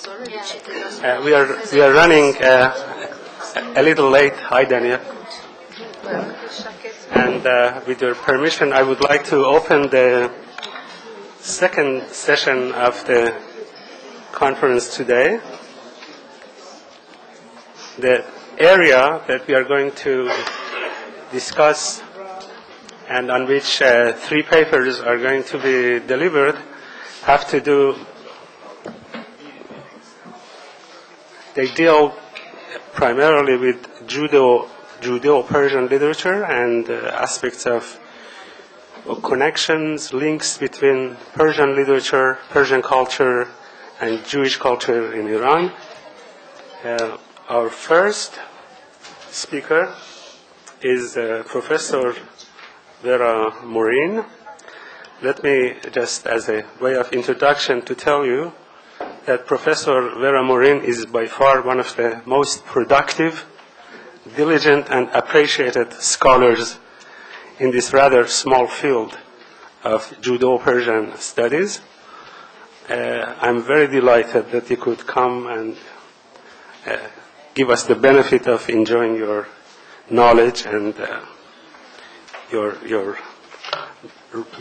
We are running a little late. Hi, Dalia. And with your permission, I would like to open the second session of the conference today. The area that we are going to discuss and on which 3 papers are going to be delivered have to do, they deal primarily with Judeo-Persian literature and aspects of connections, links between Persian literature, Persian culture, and Jewish culture in Iran. Our first speaker is Professor Vera Moreen. Let me just, as a way of introduction, to tell you that Professor Vera Moreen is by far one of the most productive, diligent, and appreciated scholars in this rather small field of Judeo-Persian studies. I'm very delighted that you could come and give us the benefit of enjoying your knowledge and your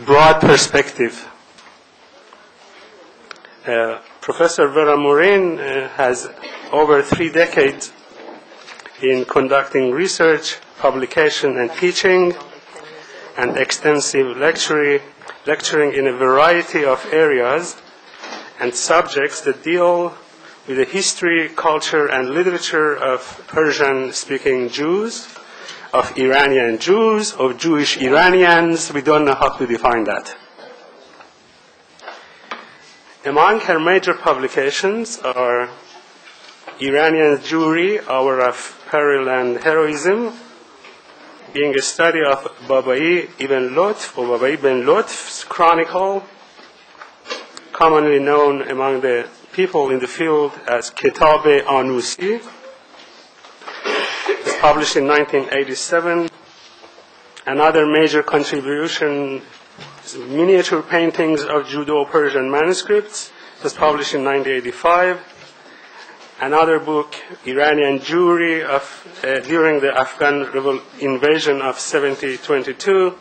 broad perspective. Professor Vera Moreen has over 3 decades in conducting research, publication, and teaching, and extensive lecturing in a variety of areas and subjects that deal with the history, culture, and literature of Persian-speaking Jews, of Iranian Jews, of Jewish Iranians. We don't know how to define that. Among her major publications are Iranian Jewry, Hour of Peril and Heroism, being a study of Babai ibn Lutf's chronicle, commonly known among the people in the field as Kitab-e Anusi. It was published in 1987. Another major contribution is miniature paintings of Judeo-Persian manuscripts. It was published in 1985. Another book, Iranian Jewry during the Afghan invasion of 1722,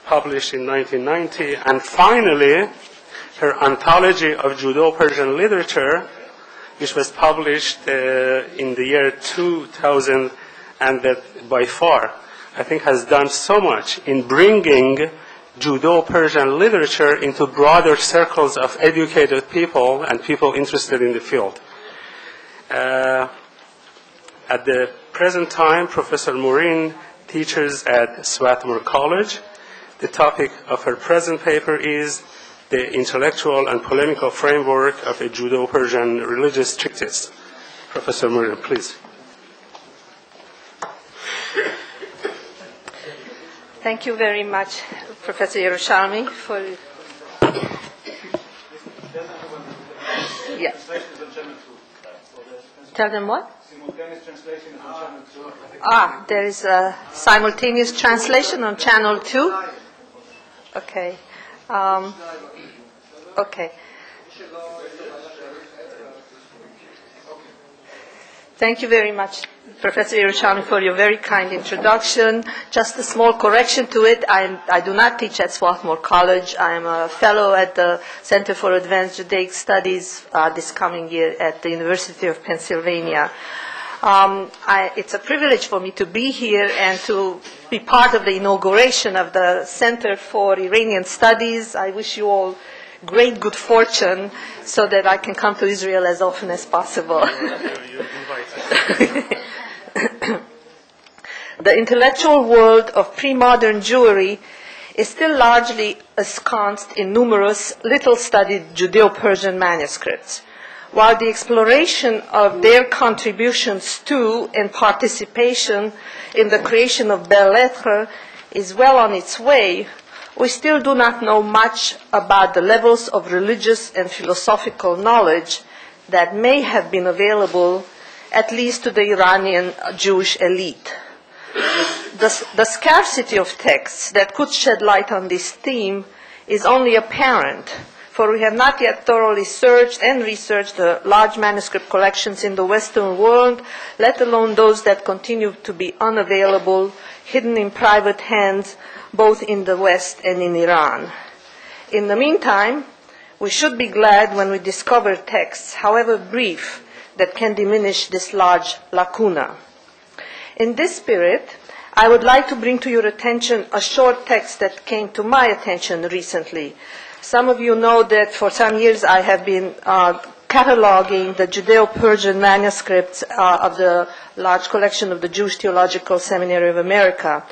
published in 1990. And finally, her anthology of Judeo-Persian literature, which was published in the year 2000, and that by far, I think, has done so much in bringing Judeo-Persian literature into broader circles of educated people and people interested in the field. At the present time, Professor Moreen teaches at Swathmore College. The topic of her present paper is the intellectual and polemical framework of a Judeo-Persian religious treatise. Professor Moreen, please. Thank you very much, Professor Yeroushalmi, for... Yeah. Tell them what? Simultaneous translation is on channel 2. There is a simultaneous translation on channel 2. Okay. Okay. Thank you very much, Professor Yeroushalmi, for your very kind introduction. Just a small correction to it. I do not teach at Swathmore College. I am a fellow at the Center for Advanced Judaic Studies this coming year at the University of Pennsylvania. It's a privilege for me to be here and to be part of the inauguration of the Center for Iranian Studies. I wish you all great good fortune so that I can come to Israel as often as possible. The intellectual world of pre-modern Jewry is still largely ensconced in numerous little-studied Judeo-Persian manuscripts, while the exploration of their contributions to and participation in the creation of belles lettres is well on its way. We still do not know much about the levels of religious and philosophical knowledge that may have been available, at least to the Iranian Jewish elite. The scarcity of texts that could shed light on this theme is only apparent for we have not yet thoroughly searched and researched the large manuscript collections in the Western world, let alone those that continue to be unavailable, hidden in private hands, both in the West and in Iran. In the meantime, we should be glad when we discover texts, however brief, that can diminish this large lacuna. In this spirit, I would like to bring to your attention a short text that came to my attention recently. Some of you know that for some years I have been cataloging the Judeo-Persian manuscripts of the large collection of the Jewish Theological Seminary of America.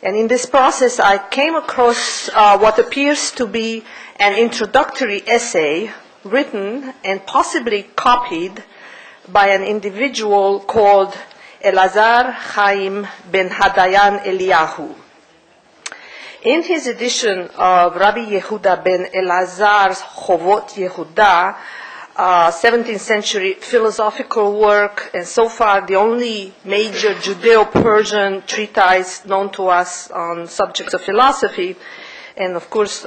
And in this process, I came across what appears to be an introductory essay written and possibly copied by an individual called Elazar Chaim ben Hadayan Eliyahu. In his edition of Rabbi Yehuda ben Elazar's Chovot Yehuda, 17th century philosophical work, and so far the only major Judeo-Persian treatise known to us on subjects of philosophy, and of course,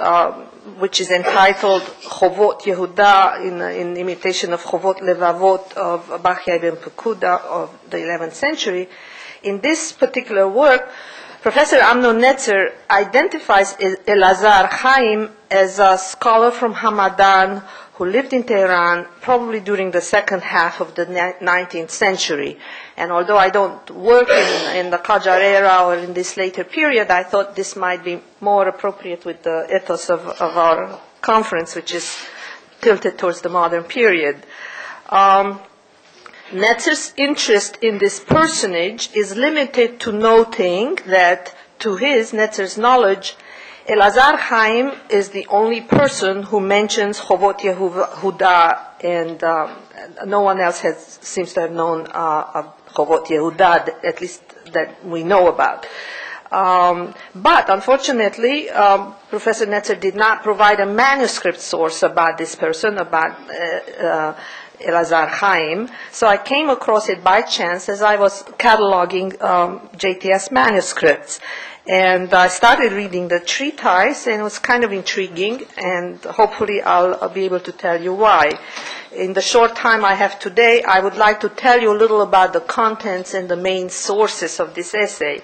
which is entitled Chovot Yehuda in imitation of Chovot Levavot of Bachya ibn Pekuda of the 11th century. In this particular work, Professor Amnon Netzer identifies Elazar Chaim as a scholar from Hamadan who lived in Tehran probably during the second half of the 19th century. And although I don't work in the Qajar era or in this later period, I thought this might be more appropriate with the ethos of our conference, which is tilted towards the modern period. Netzer's interest in this personage is limited to noting that, to Netzer's knowledge, Elazar Chaim is the only person who mentions Chovot Yehuda, and no one else seems to have known of Chovot Yehuda, at least that we know about. But unfortunately, Professor Netzer did not provide a manuscript source about this person, about Elazar Chaim, so I came across it by chance as I was cataloging JTS manuscripts. And I started reading the treatise, and it was kind of intriguing, and hopefully I'll be able to tell you why. In the short time I have today, I would like to tell you a little about the contents and the main sources of this essay.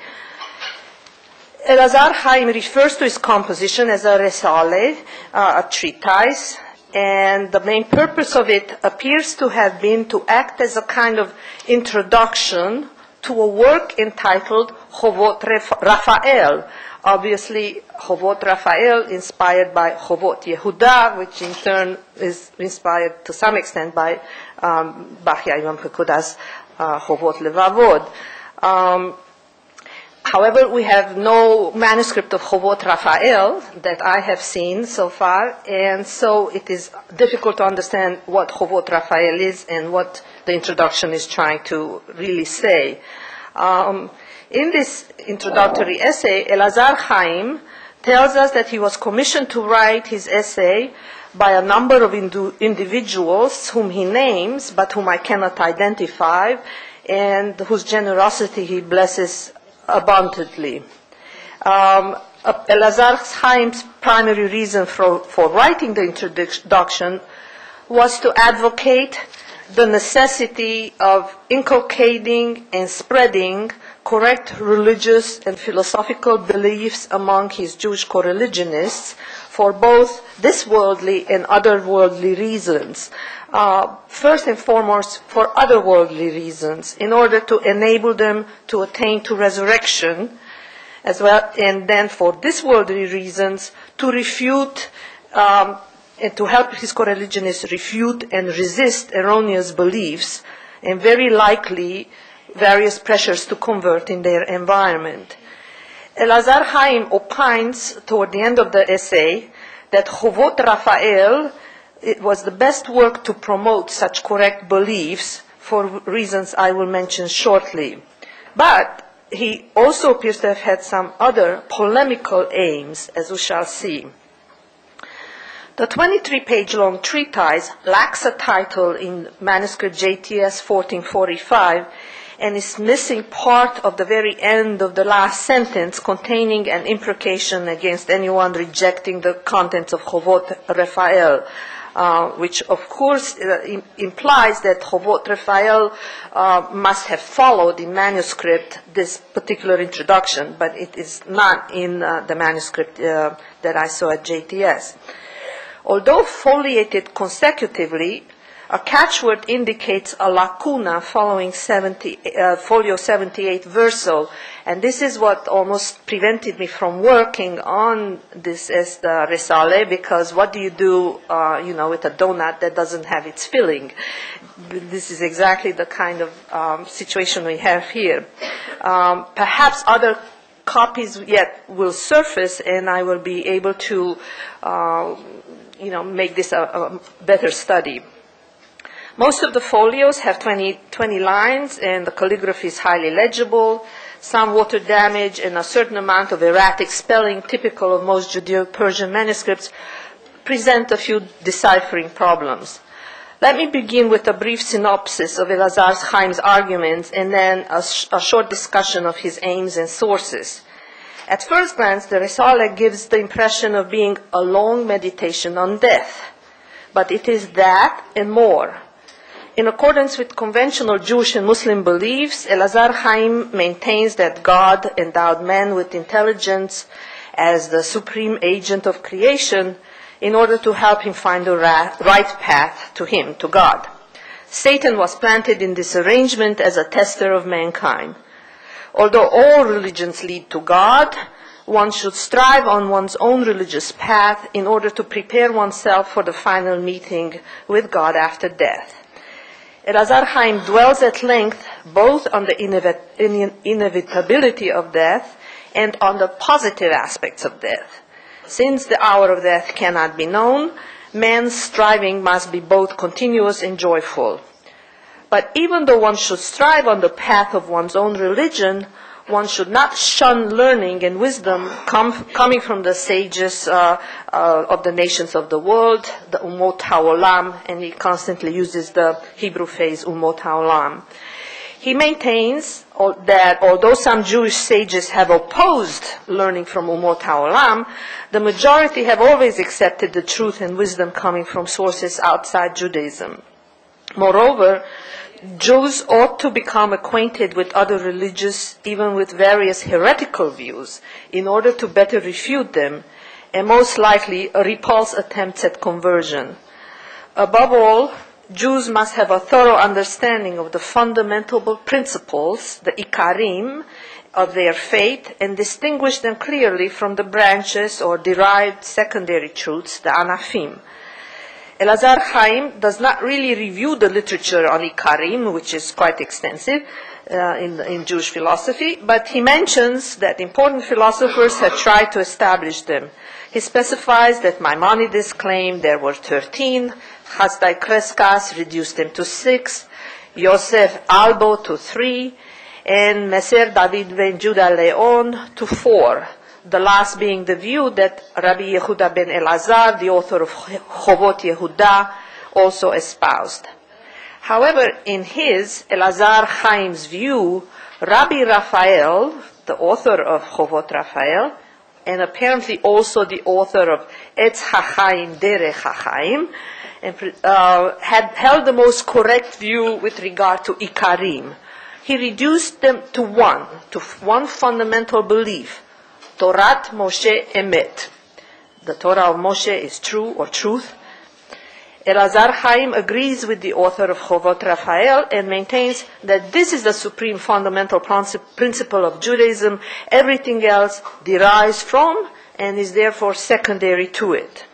Elazar Chaim refers to his composition as a resale, a treatise, and the main purpose of it appears to have been to act as a kind of introduction to a work entitled Chovot Raphael. Obviously, Chovot Raphael inspired by Chovot Yehuda, which in turn is inspired to some extent by Bachya ibn Pekuda's Chovot Levavot. However, we have no manuscript of Chovot Raphael that I have seen so far, and so it is difficult to understand what Chovot Raphael is and what the introduction is trying to really say. In this introductory essay, Elazar Chaim tells us that he was commissioned to write his essay by a number of individuals whom he names, but whom I cannot identify, and whose generosity he blesses abundantly. Elazar Chaim's primary reason for writing the introduction was to advocate the necessity of inculcating and spreading correct religious and philosophical beliefs among his Jewish co-religionists for both this worldly and otherworldly reasons. First and foremost, for otherworldly reasons, in order to enable them to attain to resurrection, as well, and then for this worldly reasons, to refute and to help his co-religionists refute and resist erroneous beliefs, and very likely various pressures to convert in their environment. Elazar Chaim opines toward the end of the essay that Chovot Raphael, it was the best work to promote such correct beliefs for reasons I will mention shortly. But he also appears to have had some other polemical aims, as we shall see. The 23-page long treatise lacks a title in manuscript JTS 1445, and is missing part of the very end of the last sentence containing an imprecation against anyone rejecting the contents of Chovot Raphael, which of course implies that Chovot Raphael must have followed in manuscript this particular introduction, but it is not in the manuscript that I saw at JTS. Although foliated consecutively, a catchword indicates a lacuna following folio 78 verso, and this is what almost prevented me from working on this as the Risale, because what do you do, with a donut that doesn't have its filling? This is exactly the kind of situation we have here. Perhaps other copies yet will surface, and I will be able to, make this a better study. Most of the folios have 20 lines, and the calligraphy is highly legible. Some water damage and a certain amount of erratic spelling, typical of most Judeo-Persian manuscripts, present a few deciphering problems. Let me begin with a brief synopsis of Elazar Chaim's arguments, and then a short discussion of his aims and sources. At first glance, the Risale gives the impression of being a long meditation on death, but it is that and more. In accordance with conventional Jewish and Muslim beliefs, Elazar Chaim maintains that God endowed man with intelligence as the supreme agent of creation in order to help him find the right path to him, to God. Satan was planted in this arrangement as a tester of mankind. Although all religions lead to God, one should strive on one's own religious path in order to prepare oneself for the final meeting with God after death. Elazar Chaim dwells at length both on the inevitability of death and on the positive aspects of death. Since the hour of death cannot be known, man's striving must be both continuous and joyful. But even though one should strive on the path of one's own religion, one should not shun learning and wisdom coming from the sages of the nations of the world, the Umot HaOlam, and he constantly uses the Hebrew phrase Umot HaOlam. He maintains that although some Jewish sages have opposed learning from Umot HaOlam, the majority have always accepted the truth and wisdom coming from sources outside Judaism. Moreover, Jews ought to become acquainted with other religions, even with various heretical views, in order to better refute them, and most likely repulse attempts at conversion. Above all, Jews must have a thorough understanding of the fundamental principles, the ikarim, of their faith, and distinguish them clearly from the branches or derived secondary truths, the anafim. Elazar Chaim does not really review the literature on ikarim, which is quite extensive in Jewish philosophy, but he mentions that important philosophers have tried to establish them. He specifies that Maimonides claimed there were 13, Hasdai Kreskas reduced them to 6, Yosef Albo to 3, and Meser David ben Judah Leon to 4. The last being the view that Rabbi Yehuda ben Elazar, the author of Chovot Yehuda, also espoused. However, in his, Elazar Chaim's view, Rabbi Raphael, the author of Chovot Raphael, and apparently also the author of Etz HaChaim Derech HaChaim, had held the most correct view with regard to Ikarim. He reduced them to one fundamental belief, Torat Moshe Emet. The Torah of Moshe is true or truth. Elazar Chaim agrees with the author of Chovot Raphael and maintains that this is the supreme fundamental principle of Judaism. Everything else derives from and is therefore secondary to it.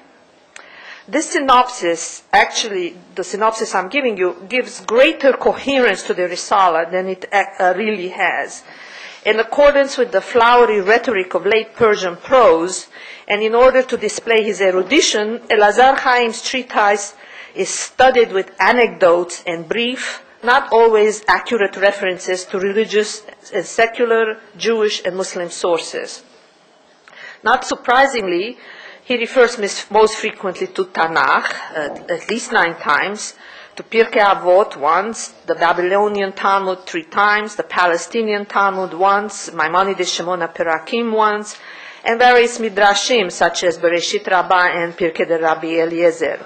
This synopsis, actually, the synopsis I'm giving you, gives greater coherence to the Risala than it really has. In accordance with the flowery rhetoric of late Persian prose, and in order to display his erudition, Elazar Chaim's treatise is studied with anecdotes and brief, not always accurate references to religious and secular Jewish and Muslim sources. Not surprisingly, he refers most frequently to Tanakh, at least 9 times, to Pirkei Avot once, the Babylonian Talmud 3 times, the Palestinian Talmud once, Maimonides Shemona Perakim once, and various midrashim such as Bereshit Rabbah and Pirkei de Rabbi Eliezer.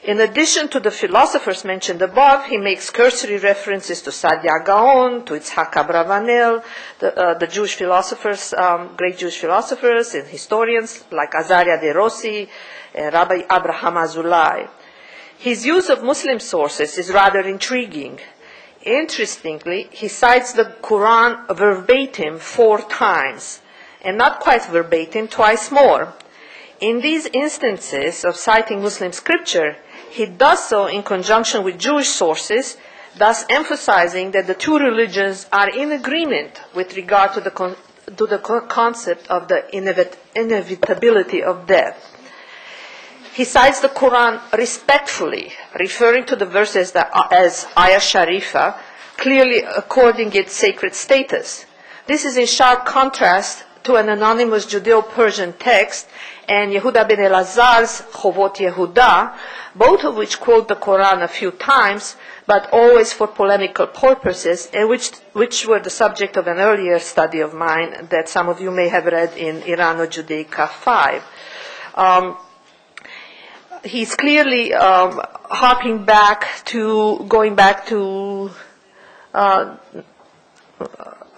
In addition to the philosophers mentioned above, he makes cursory references to Saadia Gaon, to Yitzhak Abravanel, the Jewish philosophers, great Jewish philosophers and historians like Azaria de Rossi and Rabbi Abraham Azulai. His use of Muslim sources is rather intriguing. Interestingly, he cites the Quran verbatim 4 times, and not quite verbatim, twice more. In these instances of citing Muslim scripture, he does so in conjunction with Jewish sources, thus emphasizing that the two religions are in agreement with regard to the concept of the inevitability of death. He cites the Quran respectfully, referring to the verses as ayah sharifa, clearly according its sacred status. This is in sharp contrast to an anonymous Judeo-Persian text and Yehuda ben Elazar's Chovot Yehuda, both of which quote the Quran a few times, but always for polemical purposes, and which were the subject of an earlier study of mine that some of you may have read in Irano-Judaica 5. He's clearly going back to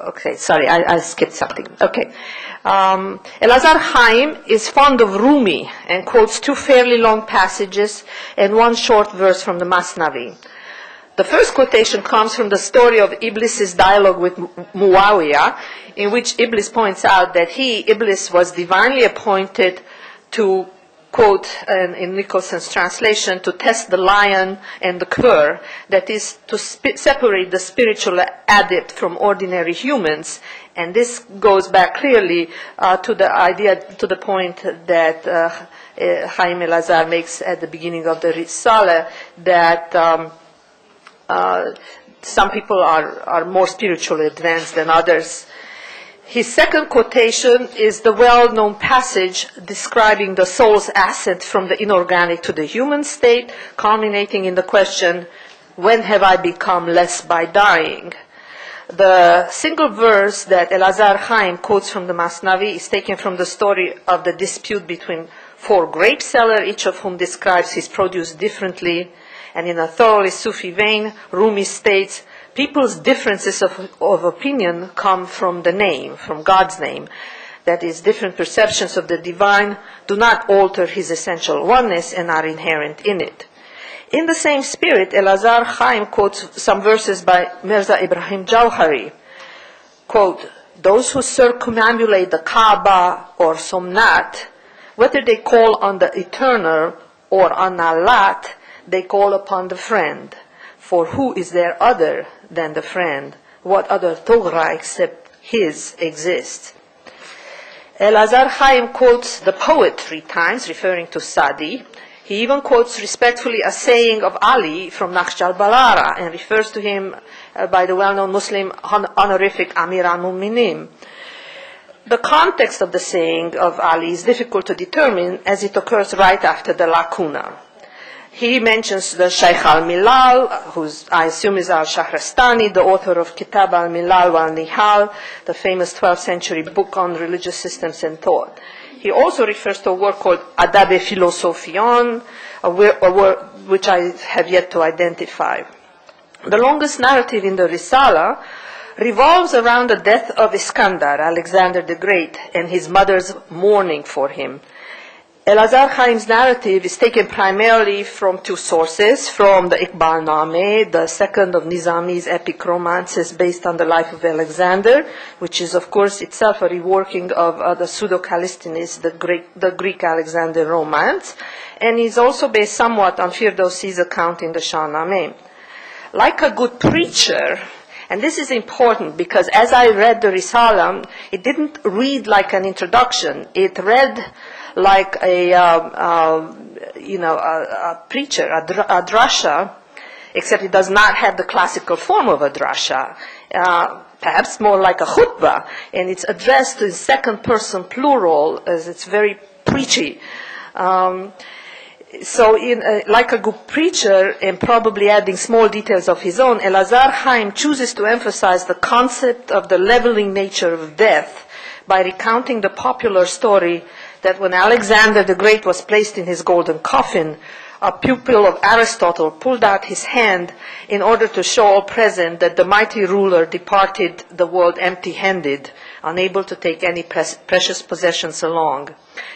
okay, sorry, I skipped something. Okay. Elazar Chaim is fond of Rumi and quotes 2 fairly long passages and 1 short verse from the Masnavi. The first quotation comes from the story of Iblis's dialogue with Muawiyah, in which Iblis points out that Iblis, was divinely appointed to, quote in Nicholson's translation, to test the lion and the cur, that is, to separate the spiritual adept from ordinary humans. And this goes back clearly to the idea, to the point that Chaim Elazar makes at the beginning of the Risala, that some people are more spiritually advanced than others. His second quotation is the well-known passage describing the soul's ascent from the inorganic to the human state, culminating in the question, when have I become less by dying? The single verse that Elazar Chaim quotes from the Masnavi is taken from the story of the dispute between 4 grape sellers, each of whom describes his produce differently. And in a thoroughly Sufi vein, Rumi states, people's differences of opinion come from the name, from God's name. That is, different perceptions of the divine do not alter his essential oneness and are inherent in it. In the same spirit, Elazar Chaim quotes some verses by Mirza Ibrahim Jauhari. Quote, those who circumambulate the Kaaba or Somnat, whether they call on the Eternal or on Allat, they call upon the Friend. For who is there other than the Friend? What other Togra except his exists? Elazar Chaim quotes the poet 3 times, referring to Sadi. He even quotes respectfully a saying of Ali from Naqsh al-Balara and refers to him by the well-known Muslim honorific Amir al-Mu'minin. The context of the saying of Ali is difficult to determine as it occurs right after the lacuna. He mentions the Shaykh al-Milal, who I assume is al-Shahrastani, the author of Kitab al-Milal wal-Nihal, the famous 12th century book on religious systems and thought. He also refers to a work called Adab-e Philosophion, a work which I have yet to identify. The longest narrative in the Risala revolves around the death of Iskandar, Alexander the Great, and his mother's mourning for him. Elazar Chaim's narrative is taken primarily from 2 sources, from the Iqbal Nameh, the second of Nizami's epic romances based on the life of Alexander, which is, of course, itself a reworking of the Pseudo-Callisthenes, the Greek Alexander romance, and is also based somewhat on Firdausi's account in the Shahnameh. Like a good preacher, and this is important because as I read the Risala, it didn't read like an introduction. It read like a preacher, a drasha, except it does not have the classical form of a drasha, perhaps more like a khutbah, and it's addressed in second person plural as it's very preachy. So, like a good preacher, and probably adding small details of his own, Elazar Chaim chooses to emphasize the concept of the leveling nature of death by recounting the popular story that when Alexander the Great was placed in his golden coffin, a pupil of Aristotle pulled out his hand in order to show all present that the mighty ruler departed the world empty-handed, unable to take any precious possessions along.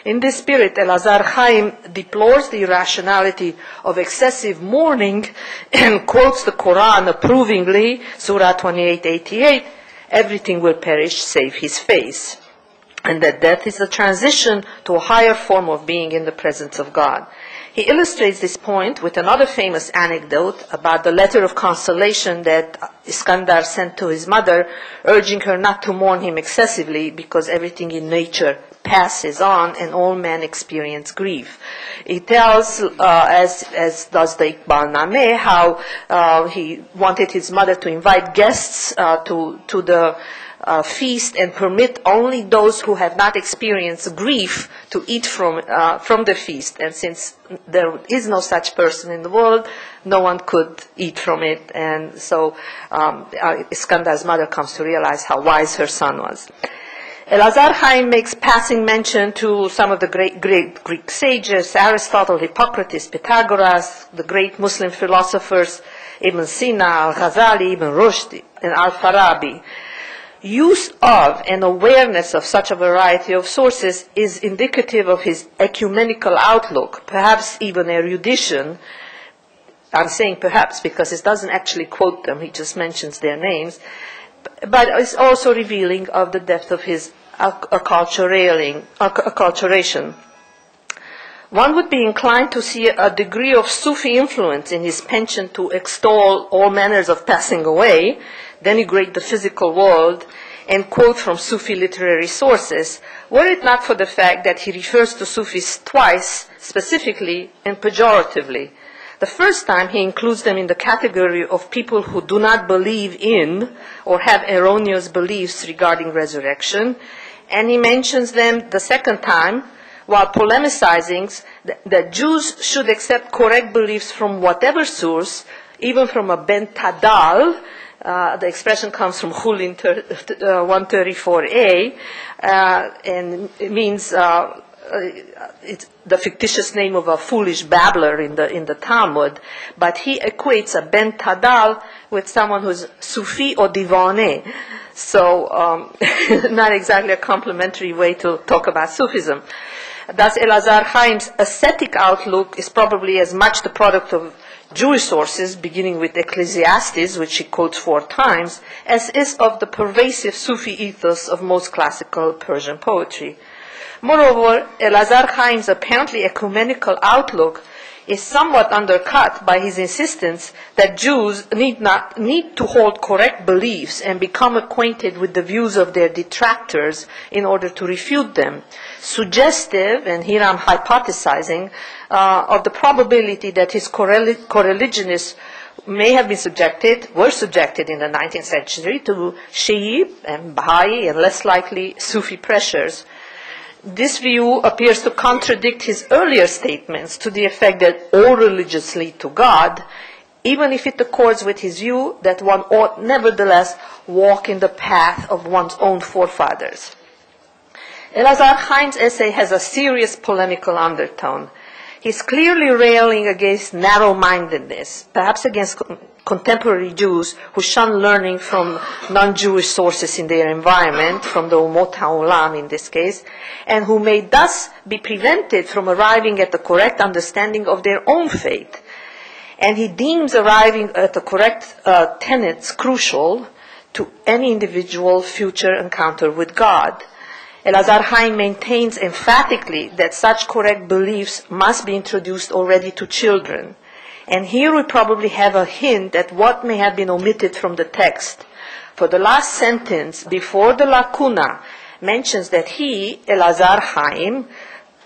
In this spirit, Elazar Chaim deplores the irrationality of excessive mourning and quotes the Quran approvingly, Surah 28:88, everything will perish save his face, and that death is the transition to a higher form of being in the presence of God. He illustrates this point with another famous anecdote about the letter of consolation that Iskandar sent to his mother, urging her not to mourn him excessively because everything in nature passes on and all men experience grief. He tells, as does the Iqbal Nameh, how he wanted his mother to invite guests to the feast and permit only those who have not experienced grief to eat from the feast. And since there is no such person in the world, no one could eat from it. And so Iskandar's mother comes to realize how wise her son was. Elazar Chaim makes passing mention to some of the great Greek sages, Aristotle, Hippocrates, Pythagoras, the great Muslim philosophers, Ibn Sina, Al-Ghazali, Ibn Rushd, and Al-Farabi. Use of and awareness of such a variety of sources is indicative of his ecumenical outlook, perhaps even erudition. I'm saying perhaps because it doesn't actually quote them, he just mentions their names, but it's also revealing of the depth of his acculturation. One would be inclined to see a degree of Sufi influence in his penchant to extol all manners of passing away, denigrate the physical world, and quote from Sufi literary sources, were it not for the fact that he refers to Sufis twice, specifically and pejoratively. The first time he includes them in the category of people who do not believe in or have erroneous beliefs regarding resurrection, and he mentions them the second time while polemicizing that Jews should accept correct beliefs from whatever source, even from a Ben Tadal. The expression comes from Chulin 134a, and it means it's the fictitious name of a foolish babbler in the Talmud. But he equates a Ben Tadal with someone who's Sufi or Divaneh. So not exactly a complimentary way to talk about Sufism. Thus, Elazar Chaim's ascetic outlook is probably as much the product of Jewish sources, beginning with Ecclesiastes, which he quotes 4 times, as is of the pervasive Sufi ethos of most classical Persian poetry. Moreover, Elazar Chaim's apparently ecumenical outlook is somewhat undercut by his insistence that Jews need to hold correct beliefs and become acquainted with the views of their detractors in order to refute them, suggestive, and here I'm hypothesizing, of the probability that his coreligionists may have been were subjected in the 19th century to Shi'i and Baha'i and less likely Sufi pressures. This view appears to contradict his earlier statements to the effect that all religions lead to God, even if it accords with his view that one ought nevertheless walk in the path of one's own forefathers. Elazar Chaim's essay has a serious polemical undertone. He's clearly railing against narrow-mindedness, perhaps against contemporary Jews who shun learning from non-Jewish sources in their environment, from the Umot HaOlam in this case, and who may thus be prevented from arriving at the correct understanding of their own faith. And he deems arriving at the correct tenets crucial to any individual future encounter with God. Elazar Chaim maintains emphatically that such correct beliefs must be introduced already to children. And here we probably have a hint at what may have been omitted from the text. For the last sentence before the lacuna mentions that he, Elazar Chaim,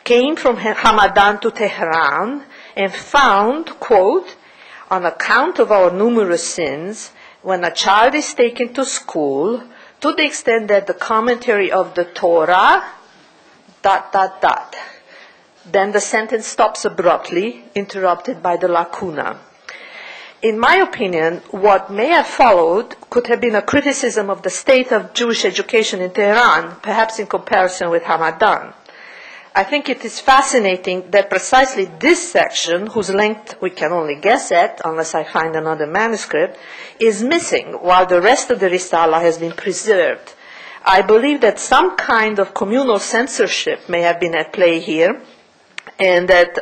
came from Hamadan to Tehran and found, quote, on account of our numerous sins, when a child is taken to school, to the extent that the commentary of the Torah, ... Then the sentence stops abruptly, interrupted by the lacuna. In my opinion, what may have followed could have been a criticism of the state of Jewish education in Tehran, perhaps in comparison with Hamadan. I think it is fascinating that precisely this section, whose length we can only guess at, unless I find another manuscript, is missing, while the rest of the Risala has been preserved. I believe that some kind of communal censorship may have been at play here, and that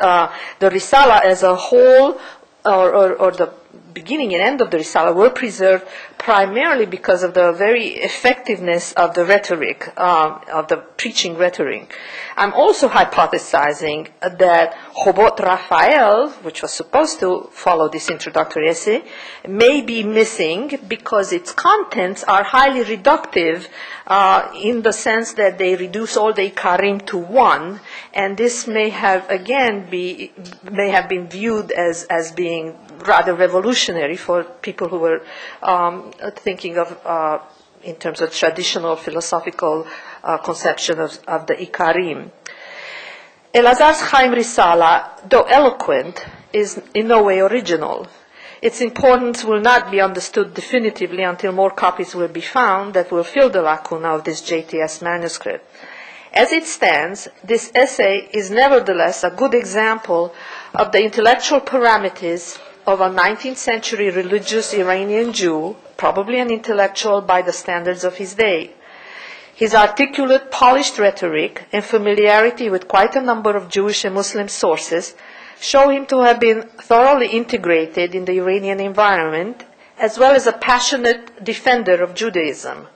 the Risala as a whole, or the beginning and end of the Risala, were preserved primarily because of the very effectiveness of the rhetoric, of the preaching rhetoric. I'm also hypothesizing that Chobot Raphael, which was supposed to follow this introductory essay, may be missing because its contents are highly reductive in the sense that they reduce all the Ikarim to one, and this may have again been viewed as being rather revolutionary for people who were thinking of in terms of traditional philosophical conception of the Ikarim. Elazar's Chaim Risala, though eloquent, is in no way original. Its importance will not be understood definitively until more copies will be found that will fill the lacuna of this JTS manuscript. As it stands, this essay is nevertheless a good example of the intellectual parameters of a 19th century religious Iranian Jew, probably an intellectual by the standards of his day. His articulate, polished rhetoric and familiarity with quite a number of Jewish and Muslim sources show him to have been thoroughly integrated in the Iranian environment, as well as a passionate defender of Judaism.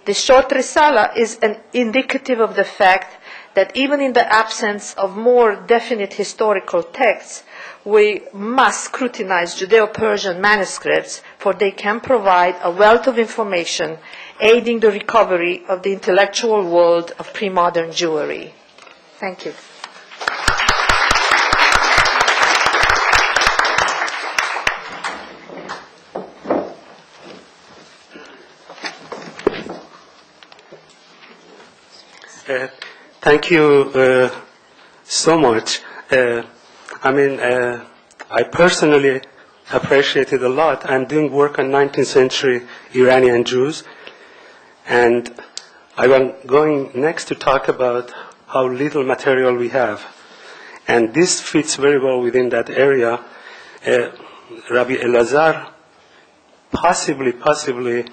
This short Risala is indicative of the fact that even in the absence of more definite historical texts, we must scrutinize Judeo-Persian manuscripts, for they can provide a wealth of information aiding the recovery of the intellectual world of pre-modern Jewry. Thank you. Thank you so much. I personally appreciate it a lot. I'm doing work on 19th century Iranian Jews, and I'm going next to talk about how little material we have. And this fits very well within that area. Rabbi Elazar, possibly,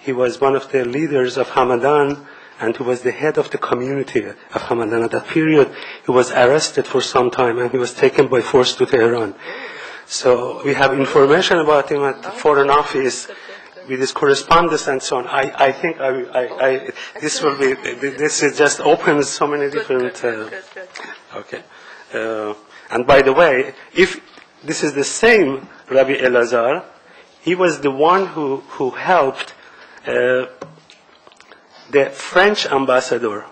he was one of the leaders of Hamadan, and he was the head of the community of Hamadan. At that period, he was arrested for some time, and he was taken by force to Tehran. So we have information about him at the Foreign Office with his correspondence and so on. I think this is just opens so many different. Okay. And by the way, if this is the same Rabbi Elazar, he was the one who helped the French ambassador,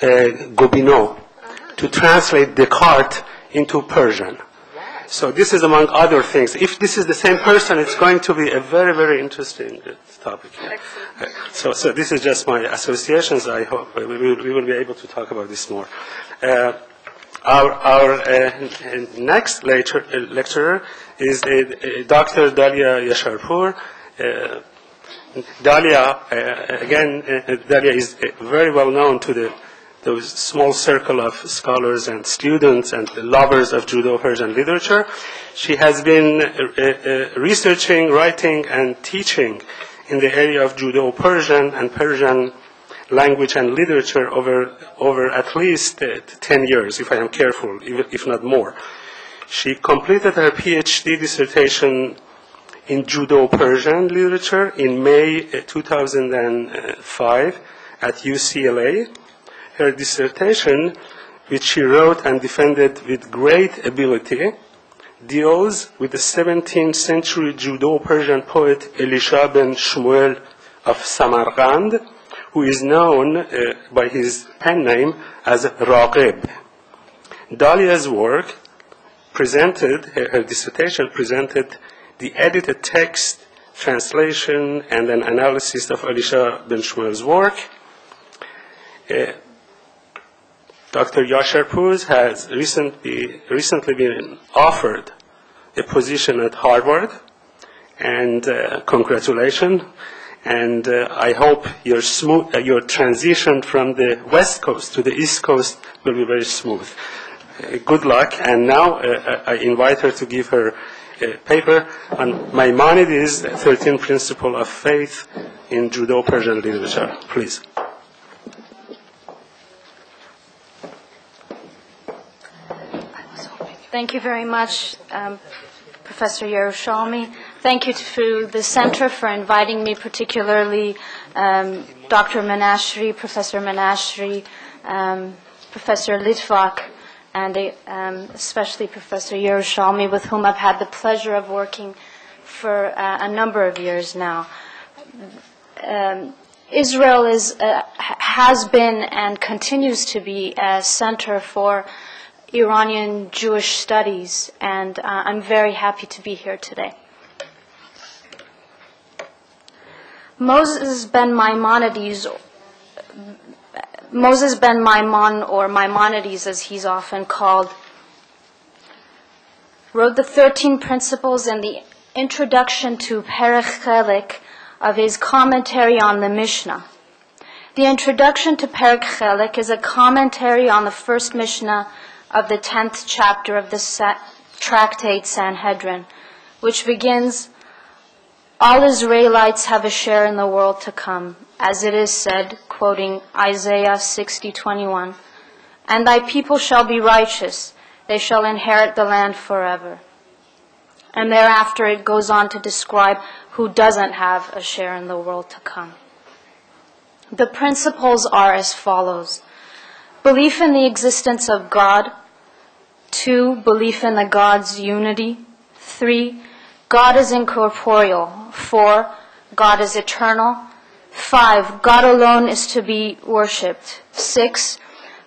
Gobineau, to translate Descartes into Persian. So this is among other things. If this is the same person, it's going to be a very, very interesting topic. So this is just my associations. I hope we will be able to talk about this more. Our next lecturer is Dr. Dalia Yasharpour. Dalia, Dalia is very well known to those small circle of scholars and students and lovers of Judeo-Persian literature. She has been researching, writing, and teaching in the area of Judeo-Persian and Persian language and literature over at least 10 years, if I am careful, if not more. She completed her PhD dissertation in Judeo-Persian literature in May 2005 at UCLA. Her dissertation, which she wrote and defended with great ability, deals with the 17th century Judeo-Persian poet Elisha ben Shmuel of Samarkand, who is known by his pen name as Raqib. Dalia's work presented, her dissertation presented the edited text, translation, and an analysis of Elisha ben Shmuel's work. Dr. Yasharpour has recently been offered a position at Harvard, and congratulations. And I hope your transition from the West Coast to the East Coast will be very smooth. Good luck. And now I invite her to give her paper on Maimonides' 13 Principles of Faith in Judeo-Persian Literature. Please. Thank you very much, Professor Yeroushalmi. Thank you to the Center for inviting me, particularly Dr. Menashri, Professor Menashri, Professor Litvak, and especially Professor Yeroushalmi, with whom I've had the pleasure of working for a number of years now. Israel has been and continues to be a center for Iranian Jewish studies, and I'm very happy to be here today. Moses ben Maimonides, or Maimonides as he's often called, wrote the 13 principles and the introduction to Perek Chelek of his commentary on the Mishnah. The introduction to Perek Chelek is a commentary on the first Mishnah of the 10th chapter of the tractate Sanhedrin, which begins, "All Israelites have a share in the world to come, as it is said," quoting Isaiah 60:21, "and thy people shall be righteous, they shall inherit the land forever." And thereafter it goes on to describe who doesn't have a share in the world to come. The principles are as follows: belief in the existence of God. 2, belief in the God's unity. 3, God is incorporeal. 4, God is eternal. 5, God alone is to be worshipped. 6,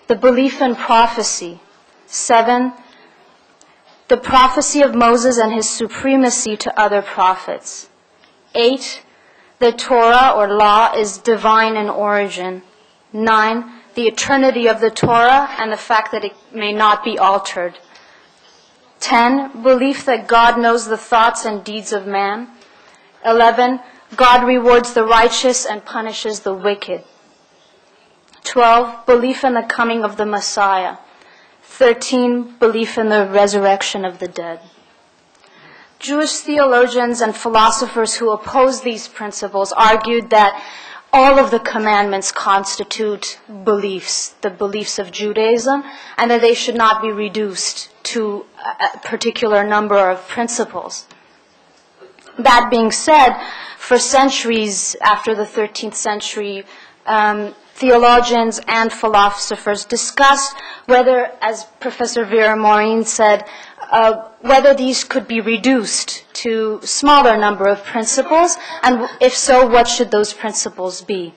the belief in prophecy. 7, the prophecy of Moses and his supremacy to other prophets. 8, the Torah or law is divine in origin. 9, the eternity of the Torah and the fact that it may not be altered. 10, belief that God knows the thoughts and deeds of man. 11, God rewards the righteous and punishes the wicked. 12, belief in the coming of the Messiah. 13, belief in the resurrection of the dead. Jewish theologians and philosophers who oppose these principles argued that all of the commandments constitute beliefs, the beliefs of Judaism, and that they should not be reduced to a particular number of principles. That being said, for centuries after the 13th century, theologians and philosophers discussed whether, as Professor Vera Moreen said, whether these could be reduced to smaller number of principles, and if so, what should those principles be?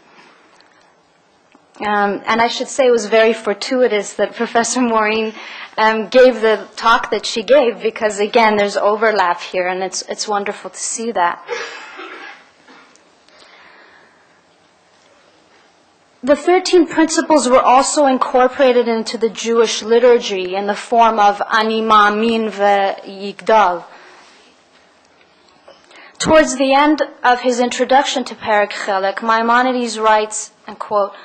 And I should say it was very fortuitous that Professor Moreen gave the talk that she gave, because again, there's overlap here, and it's wonderful to see that. The 13 principles were also incorporated into the Jewish liturgy in the form of Ani Ma'amin ve'Yigdal. Towards the end of his introduction to Perek Chelek, Maimonides writes, and quote,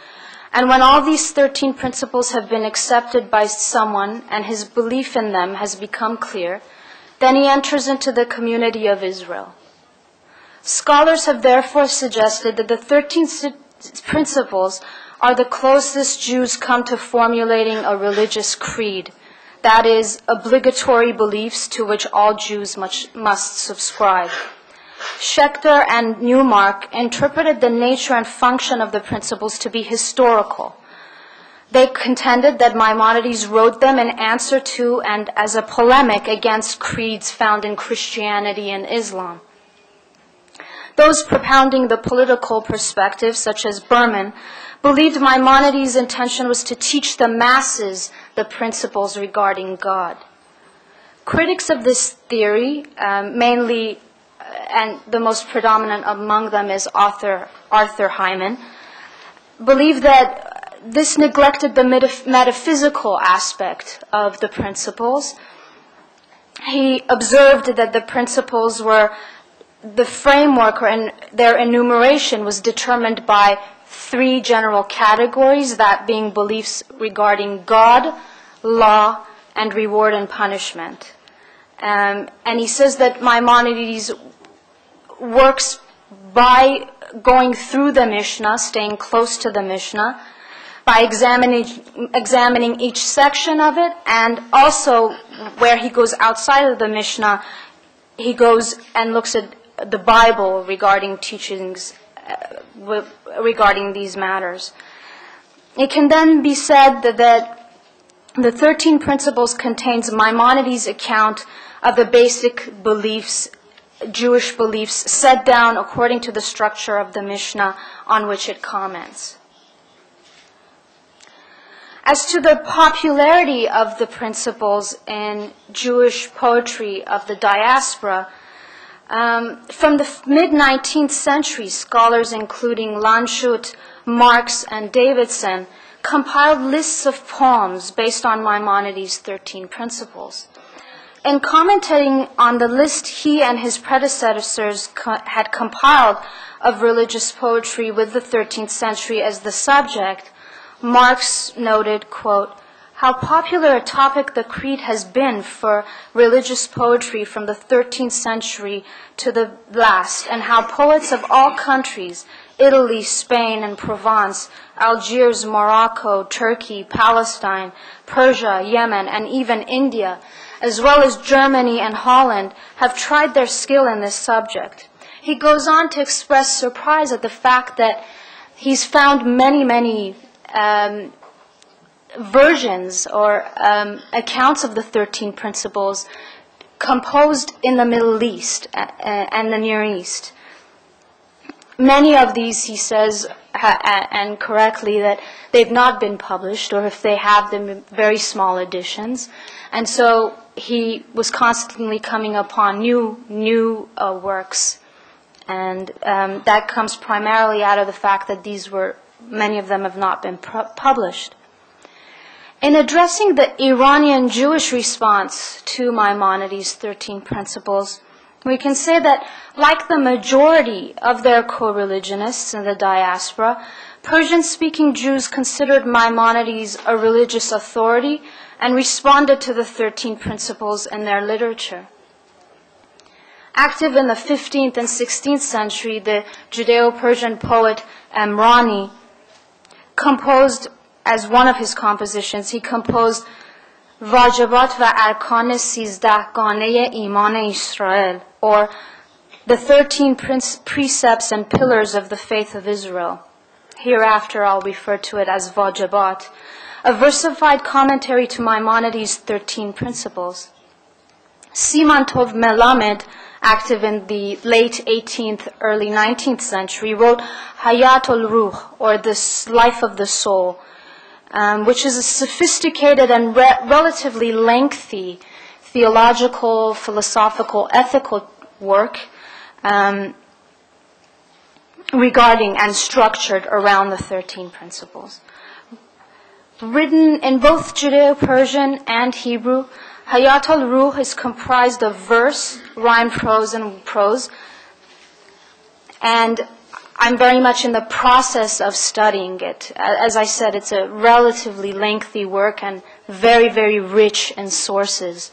"And when all these 13 principles have been accepted by someone and his belief in them has become clear, then he enters into the community of Israel." Scholars have therefore suggested that the 13 principles are the closest Jews come to formulating a religious creed, that is, obligatory beliefs to which all Jews must subscribe. Schechter and Newmark interpreted the nature and function of the principles to be historical. They contended that Maimonides wrote them in answer to and as a polemic against creeds found in Christianity and Islam. Those propounding the political perspective, such as Berman, believed Maimonides' intention was to teach the masses the principles regarding God. Critics of this theory, mainly, and the most predominant among them is Arthur Hyman, believe that this neglected the metaphysical aspect of the principles. He observed that the principles were, the framework and their enumeration was determined by three general categories, that being beliefs regarding God, law, and reward and punishment. And he says that Maimonides works by going through the Mishnah, staying close to the Mishnah, by examining each section of it, and also where he goes outside of the Mishnah, he goes and looks at the Bible regarding teachings regarding these matters. It can then be said that the 13 Principles contains Maimonides' account of the basic beliefs, Jewish beliefs, set down according to the structure of the Mishnah on which it comments. As to the popularity of the principles in Jewish poetry of the diaspora, from the mid-19th century, scholars including Landshut, Marx, and Davidson compiled lists of poems based on Maimonides' 13 principles. In commenting on the list he and his predecessors had compiled of religious poetry with the 13th century as the subject, Marx noted, quote, "How popular a topic the creed has been for religious poetry from the 13th century to the last, and how poets of all countries, Italy, Spain, and Provence, Algiers, Morocco, Turkey, Palestine, Persia, Yemen, and even India, as well as Germany and Holland, have tried their skill in this subject." He goes on to express surprise at the fact that he's found many versions or accounts of the 13 principles composed in the Middle East and the Near East. Many of these, he says, and correctly, that they've not been published, or if they have them in very small editions. And so he was constantly coming upon new works. And that comes primarily out of the fact that many of them have not been published. In addressing the Iranian Jewish response to Maimonides' 13 principles, we can say that, like the majority of their co-religionists in the diaspora, Persian-speaking Jews considered Maimonides a religious authority and responded to the 13 principles in their literature. Active in the 15th and 16th century, the Judeo-Persian poet Amrani composed, as one of his compositions, he composed Vajibat va Arkan 13 Gane Iman Israel, or the 13 precepts and pillars of the faith of Israel. Hereafter I'll refer to it as Vajibat, a versified commentary to Maimonides' 13 principles. Simantov Melamed, active in the late 18th, early 19th century, wrote Hayat al-Ruh, or the life of the soul, which is a sophisticated and relatively lengthy theological, philosophical, ethical work regarding and structured around the 13 principles. Written in both Judeo-Persian and Hebrew, Hayat al-Ruh is comprised of verse, rhyme, prose, and prose, and I'm very much in the process of studying it. As I said, it's a relatively lengthy work and very, very rich in sources,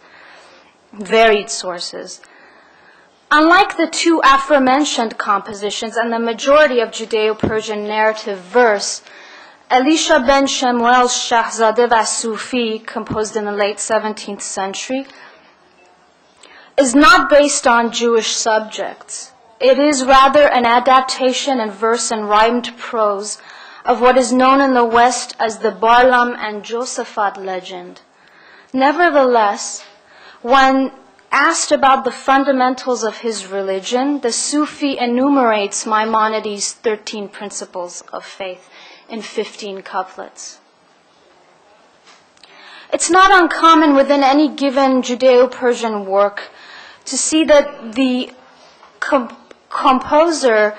varied sources. Unlike the two aforementioned compositions and the majority of Judeo-Persian narrative verse, Elisha ben Shemuel Shahzadeh va Sufi, composed in the late 17th century, is not based on Jewish subjects. It is rather an adaptation in verse and rhymed prose of what is known in the West as the Bar-Ilan and Josaphat legend. Nevertheless, when asked about the fundamentals of his religion, the Sufi enumerates Maimonides' 13 principles of faith in 15 couplets. It's not uncommon within any given Judeo-Persian work to see that the composer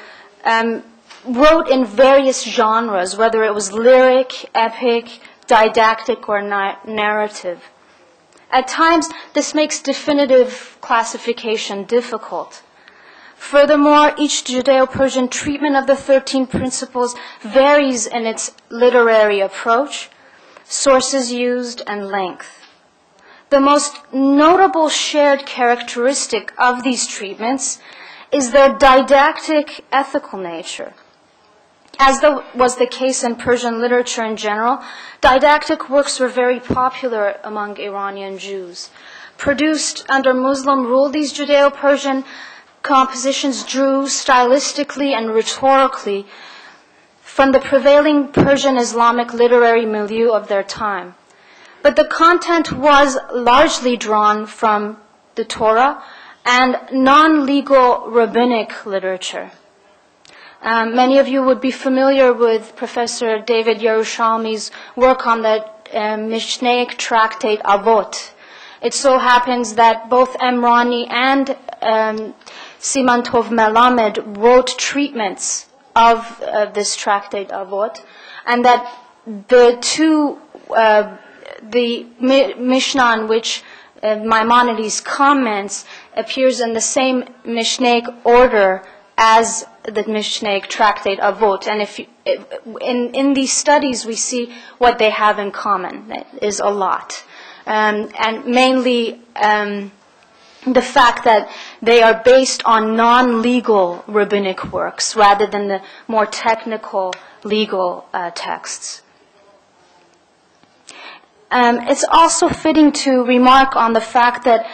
wrote in various genres, whether it was lyric, epic, didactic, or narrative. At times, this makes definitive classification difficult. Furthermore, each Judeo-Persian treatment of the 13 principles varies in its literary approach, sources used, and length. The most notable shared characteristic of these treatments is their didactic ethical nature. As was the case in Persian literature in general, didactic works were very popular among Iranian Jews. Produced under Muslim rule, these Judeo-Persian compositions drew stylistically and rhetorically from the prevailing Persian Islamic literary milieu of their time. But the content was largely drawn from the Torah and non-legal rabbinic literature. Many of you would be familiar with Professor David Yeroushalmi's work on the Mishnaic tractate Avot. It so happens that both Emrani and Siman Tov Melamed wrote treatments of this tractate Avot, and that the two, the Mishnah on which Maimonides comments appears in the same Mishnaic order as the Mishnaic tractate Avot. And if you, in these studies we see what they have in common. It is a lot. And mainly the fact that they are based on non-legal rabbinic works rather than the more technical legal texts. It's also fitting to remark on the fact that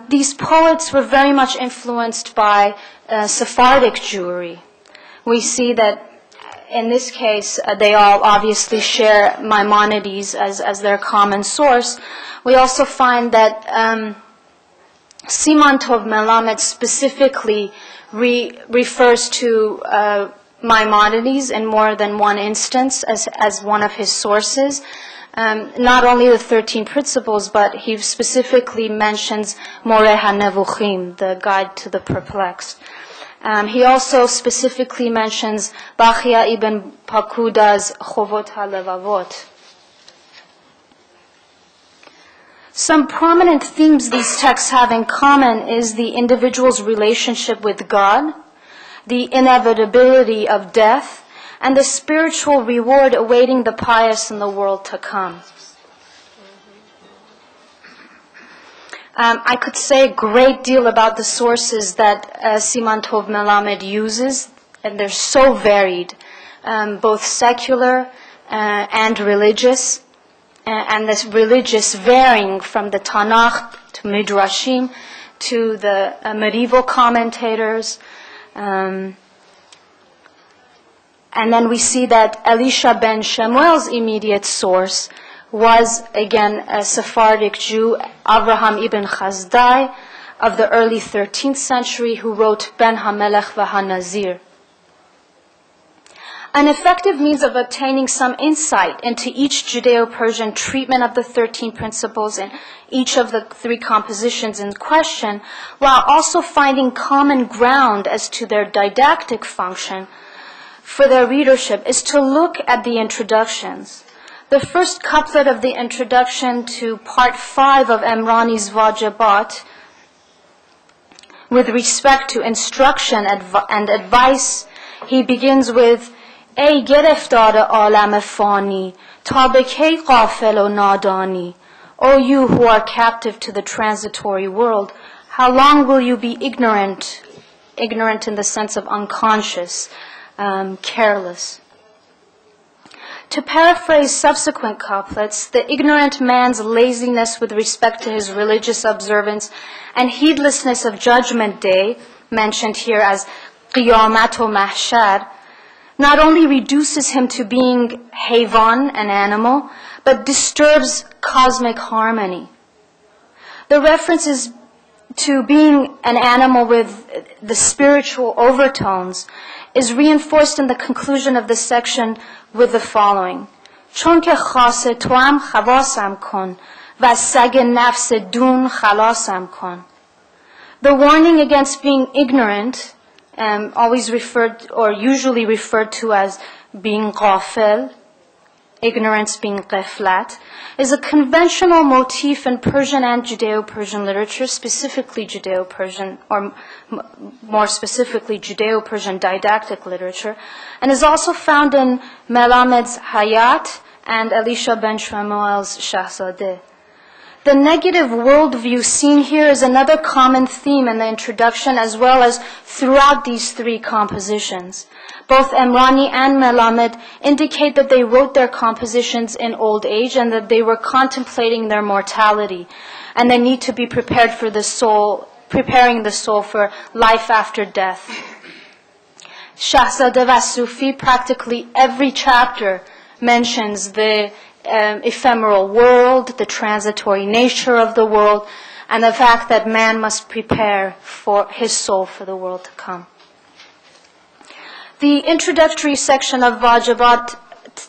these poets were very much influenced by Sephardic Jewry. We see that in this case they all obviously share Maimonides as their common source. We also find that Siman Tov Melamed specifically refers to Maimonides in more than one instance as one of his sources. Not only the 13 principles, but he specifically mentions Moreh HaNevuchim, the Guide to the Perplexed. He also specifically mentions Bachya ibn Pakuda's Chovot HaLevavot. Some prominent themes these texts have in common is the individual's relationship with God, the inevitability of death, and the spiritual reward awaiting the pious in the world to come. I could say a great deal about the sources that Siman Tov Melamed uses, and they're so varied, both secular and religious, and this religious varying from the Tanakh to Midrashim to the medieval commentators. And then we see that Elisha ben Shemuel's immediate source was, again, a Sephardic Jew, Avraham ibn Chazdai, of the early 13th century, who wrote Ben HaMelech v'HaNazir. An effective means of obtaining some insight into each Judeo-Persian treatment of the 13 principles in each of the 3 compositions in question, while also finding common ground as to their didactic function for their readership, is to look at the introductions. The first couplet of the introduction to part 5 of Emrani's Vajibat, with respect to instruction and advice, he begins with, Ey gereftare alam fani, ta be ki ghafil o nadani. O you who are captive to the transitory world, how long will you be ignorant? Ignorant in the sense of unconscious, careless. To paraphrase subsequent couplets, the ignorant man's laziness with respect to his religious observance and heedlessness of Judgment Day, mentioned here as Qiyamat o Mahshar, not only reduces him to being hayvan, an animal, but disturbs cosmic harmony. The references to being an animal with the spiritual overtones is reinforced in the conclusion of this section with the following. Chon ke khase toam khavasam kon, va sag nafs dun khalasam kon. The warning against being ignorant always referred or usually referred to as being ghafil, ignorance being ghaflat, is a conventional motif in Persian and Judeo-Persian literature, specifically Judeo-Persian, or more specifically Judeo-Persian didactic literature, and is also found in Melamed's Hayat and Elisha ben Shmuel's Shahzadeh. The negative worldview seen here is another common theme in the introduction as well as throughout these three compositions. Both Emrani and Melamed indicate that they wrote their compositions in old age and that they were contemplating their mortality and the need to be prepared for the soul, preparing the soul for life after death. Shahzadeh wa Sufi, practically every chapter mentions the ephemeral world, the transitory nature of the world, and the fact that man must prepare for his soul for the world to come. The introductory section of Wajibat,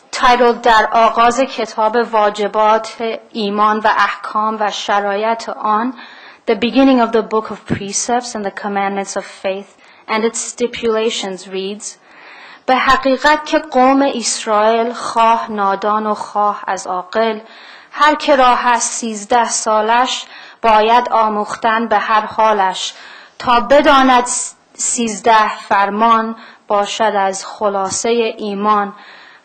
titled Dar Agaz Kitab Wajibat Iman va Ahkam va Sharayat An, the beginning of the book of precepts and the commandments of faith and its stipulations, reads, به حقیقت که قوم اسرائیل خواه نادان و خواه از عاقل هر که را هست 13 سالش باید آموختن به هر حالش تا بداند 13 فرمان باشد از خلاصه ایمان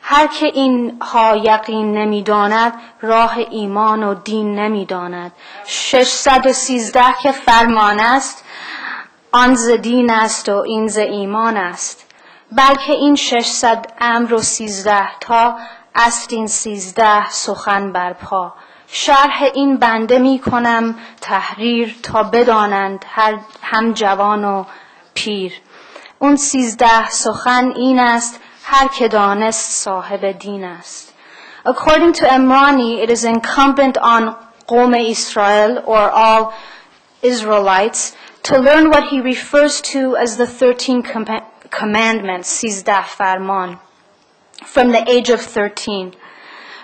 هر که اینها یقین نمی‌داند راه ایمان و دین نمی‌داند 613 که فرمان است آن ز دین است و این ز ایمان است بلکه این 600 امر و 13 تا است این 13 سخن برپا شرح این بنده می کنم تحریر تا بدانند هم جوان و پیر اون 13 سخن این است هر که دانست صاحب دین است. According to Emrani, it is incumbent on قوم Israel or all Israelites to learn what he refers to as the 13 commandments, 13 farman, from the age of 13,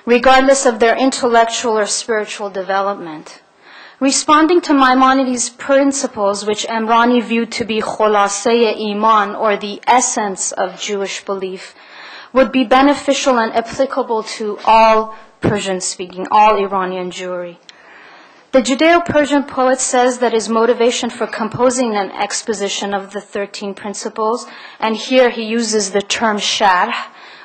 regardless of their intellectual or spiritual development. Responding to Maimonides' principles, which Emrani viewed to be kholasei iman, or the essence of Jewish belief, would be beneficial and applicable to all Persian-speaking, all Iranian Jewry. The Judeo-Persian poet says that his motivation for composing an exposition of the 13 principles, and here he uses the term sharh,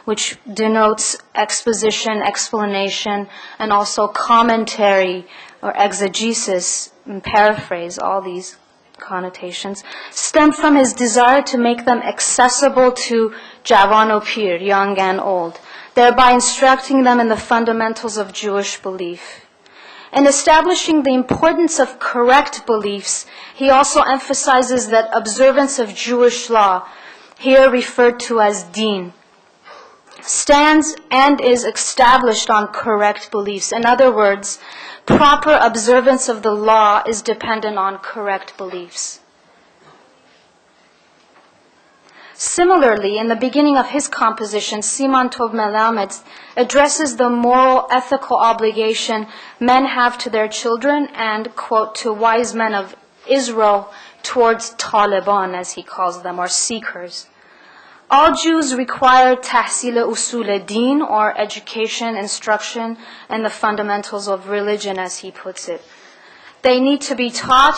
which denotes exposition, explanation, and also commentary or exegesis, and paraphrase, all these connotations, stem from his desire to make them accessible to Javan o Pir, young and old, thereby instructing them in the fundamentals of Jewish belief. In establishing the importance of correct beliefs, he also emphasizes that observance of Jewish law, here referred to as deen, stands and is established on correct beliefs. In other words, proper observance of the law is dependent on correct beliefs. Similarly, in the beginning of his composition, Siman Tov Melamed addresses the moral, ethical obligation men have to their children and, quote, to wise men of Israel towards Taliban, as he calls them, or seekers. All Jews require tahsil usul din, or education, instruction, and the fundamentals of religion, as he puts it. They need to be taught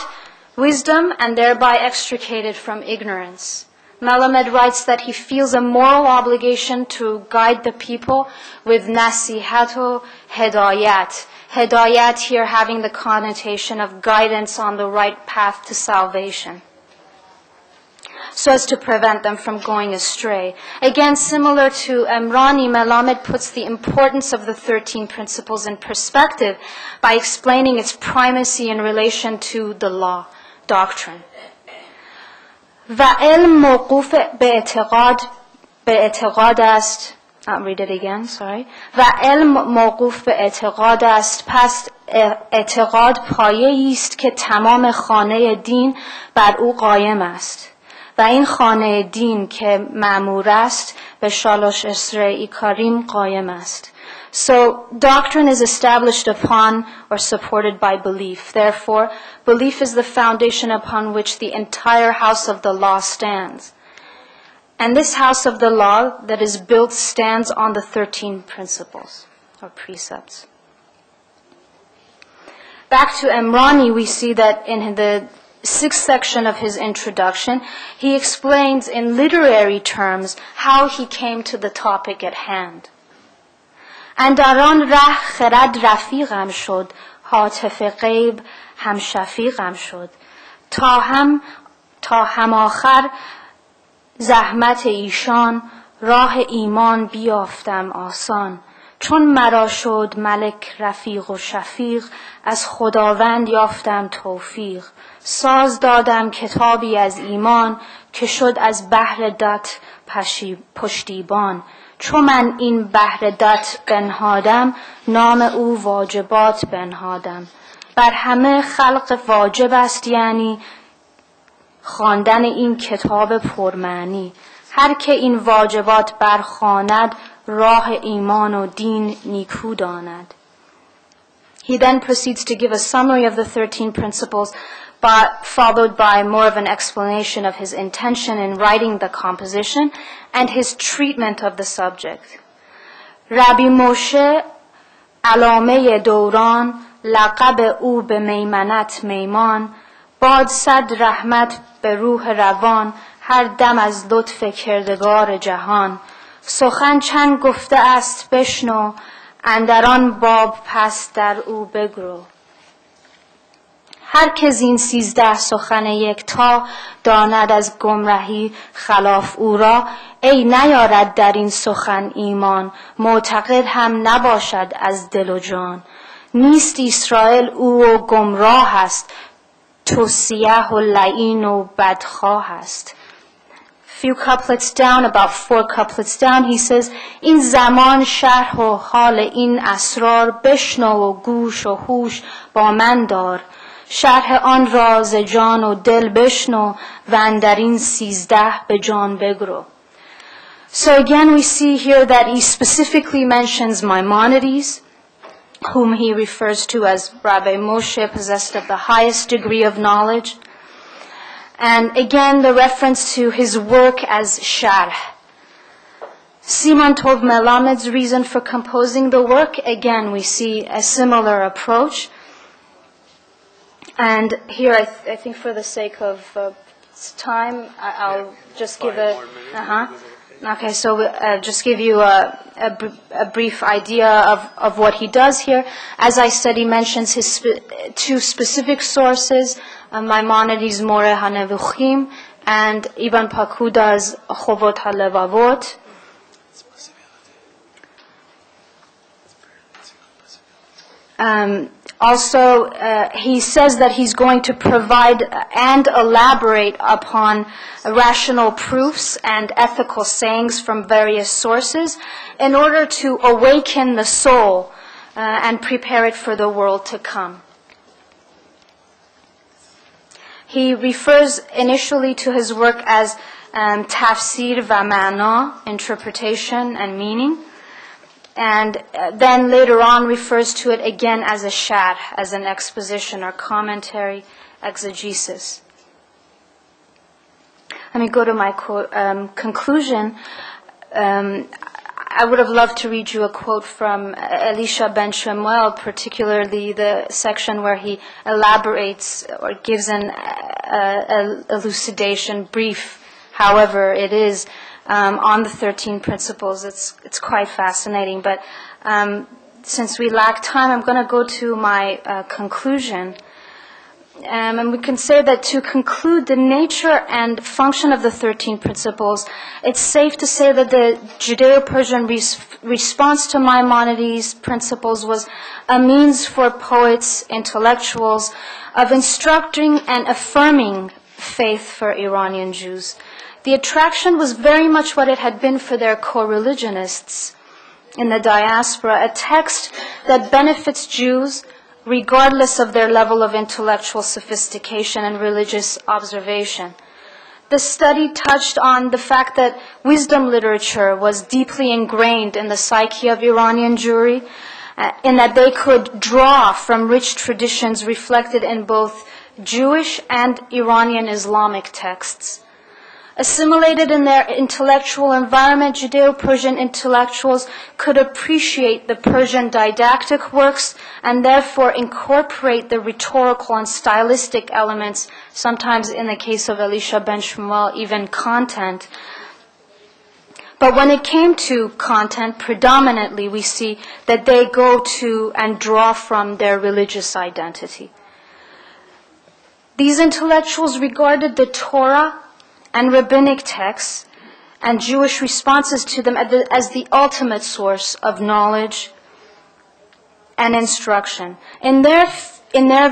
wisdom and thereby extricated from ignorance. Melamed writes that he feels a moral obligation to guide the people with nasihat or hedayat. Hedayat here having the connotation of guidance on the right path to salvation, so as to prevent them from going astray. Again, similar to Emrani, Melamed puts the importance of the 13 principles in perspective by explaining its primacy in relation to the law, doctrine. و علم موقوف به اعتقاد است. Read it again, sorry. و علم موقوف به اعتقاد است، پس اعتقاد پایه‌ای است که تمام خانه دین بر او قایم است. و این خانه دین که مأمور است به شالش اسرائیل کاریم قایم است. So doctrine is established upon or supported by belief. Therefore, belief is the foundation upon which the entire house of the law stands. And this house of the law that is built stands on the 13 principles or precepts. Back to Emrani, we see that in the 6th section of his introduction, he explains in literary terms how he came to the topic at hand. اندر آن ره خرد رفیقم شد هاتف غیب هم شفیقم شد تا هم آخر زحمت ایشان راه ایمان بیافتم آسان چون مرا شد ملک رفیق و شفیق از خداوند یافتم توفیق ساز دادم کتابی از ایمان که شد از بحر دت پشتیبان چون من این بحر دت بنهادم نام او واجبات بنهادم بر همه خلق واجب است یعنی خواندن این کتاب پرمعنی هر که این واجبات برخواند راه ایمان و دین نیکو داند. He then proceeds to give a summary of the 13 principles, but followed by more of an explanation of his intention in writing the composition and his treatment of the subject. Rabbi Moshe علامه دوران لقب او به میمنت میمان باد صد رحمت به روح روان هر دم از لطف کردگار جهان سخن چند گفته است بشنو اندران باب پس در او بگرو هر که زین 13 سخن یکتا داند از گمرهی خلاف او را ای نیارد در این سخن ایمان معتقد هم نباشد از دل و جان نیست اسرائیل او و گمراه است تو سیاه و لعین و بدخواه است. Few couplets down, about 4 couplets down, he says, این زمان شرح و حال این اسرار بشنو و گوش و هوش با من دار شرح آن راز جان و دل بشنو و اندرین 13 به جان بگرو. So again we see here that he specifically mentions Maimonides, whom he refers to as Rabbi Moshe, possessed of the highest degree of knowledge. And again, the reference to his work as Sharh. Simon Tov Melamed's reason for composing the work, again, we see a similar approach. And here, I think for the sake of time, I'll just give a... Okay, so just give you a brief idea of what he does here. As I said, he mentions his 2 specific sources, Maimonides' Moreh HaNevuchim and Ibn Pakuda's Chovot HaLevavot. Also, he says that he's going to provide and elaborate upon rational proofs and ethical sayings from various sources in order to awaken the soul and prepare it for the world to come. He refers initially to his work as tafsir va ma'na, interpretation and meaning. And then later on refers to it again as a sharh, as an exposition or commentary, exegesis. Let me go to my conclusion. I would have loved to read you a quote from Elisha ben Shemuel, particularly the section where he elaborates or gives an elucidation, brief, however it is, on the 13 principles. It's quite fascinating, but since we lack time, I'm going to go to my conclusion. And we can say that to conclude the nature and function of the 13 principles, it's safe to say that the Judeo-Persian response to Maimonides' principles was a means for poets, intellectuals, of instructing and affirming faith for Iranian Jews. The attraction was very much what it had been for their co-religionists in the diaspora, a text that benefits Jews regardless of their level of intellectual sophistication and religious observation. The study touched on the fact that wisdom literature was deeply ingrained in the psyche of Iranian Jewry, in that they could draw from rich traditions reflected in both Jewish and Iranian Islamic texts. Assimilated in their intellectual environment, Judeo-Persian intellectuals could appreciate the Persian didactic works and therefore incorporate the rhetorical and stylistic elements, sometimes in the case of Elisha ben Shmuel, even content. But when it came to content, predominantly we see that they go to and draw from their religious identity. These intellectuals regarded the Torah and rabbinic texts and Jewish responses to them as the ultimate source of knowledge and instruction. In their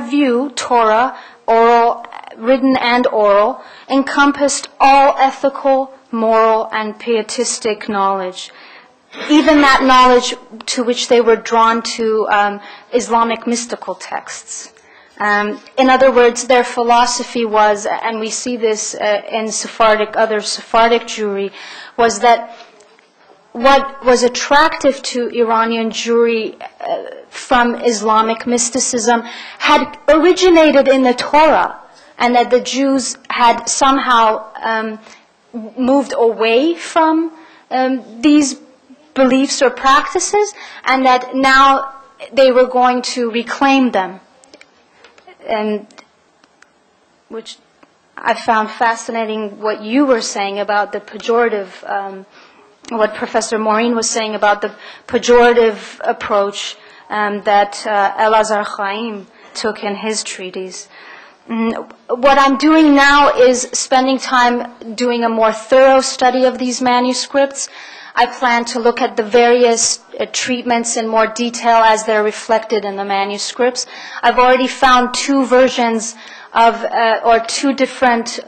view, Torah, oral, written and oral, encompassed all ethical, moral, and pietistic knowledge. Even that knowledge to which they were drawn to Islamic mystical texts. In other words, their philosophy was, and we see this in other Sephardic Jewry, was that what was attractive to Iranian Jewry from Islamic mysticism had originated in the Torah, and that the Jews had somehow moved away from these beliefs or practices, and that now they were going to reclaim them. And which I found fascinating what you were saying about the pejorative, what Professor Moreen was saying about the pejorative approach that Elazar Chaim took in his treatise. What I'm doing now is spending time doing a more thorough study of these manuscripts. I plan to look at the various treatments in more detail as they're reflected in the manuscripts. I've already found two versions of, or two different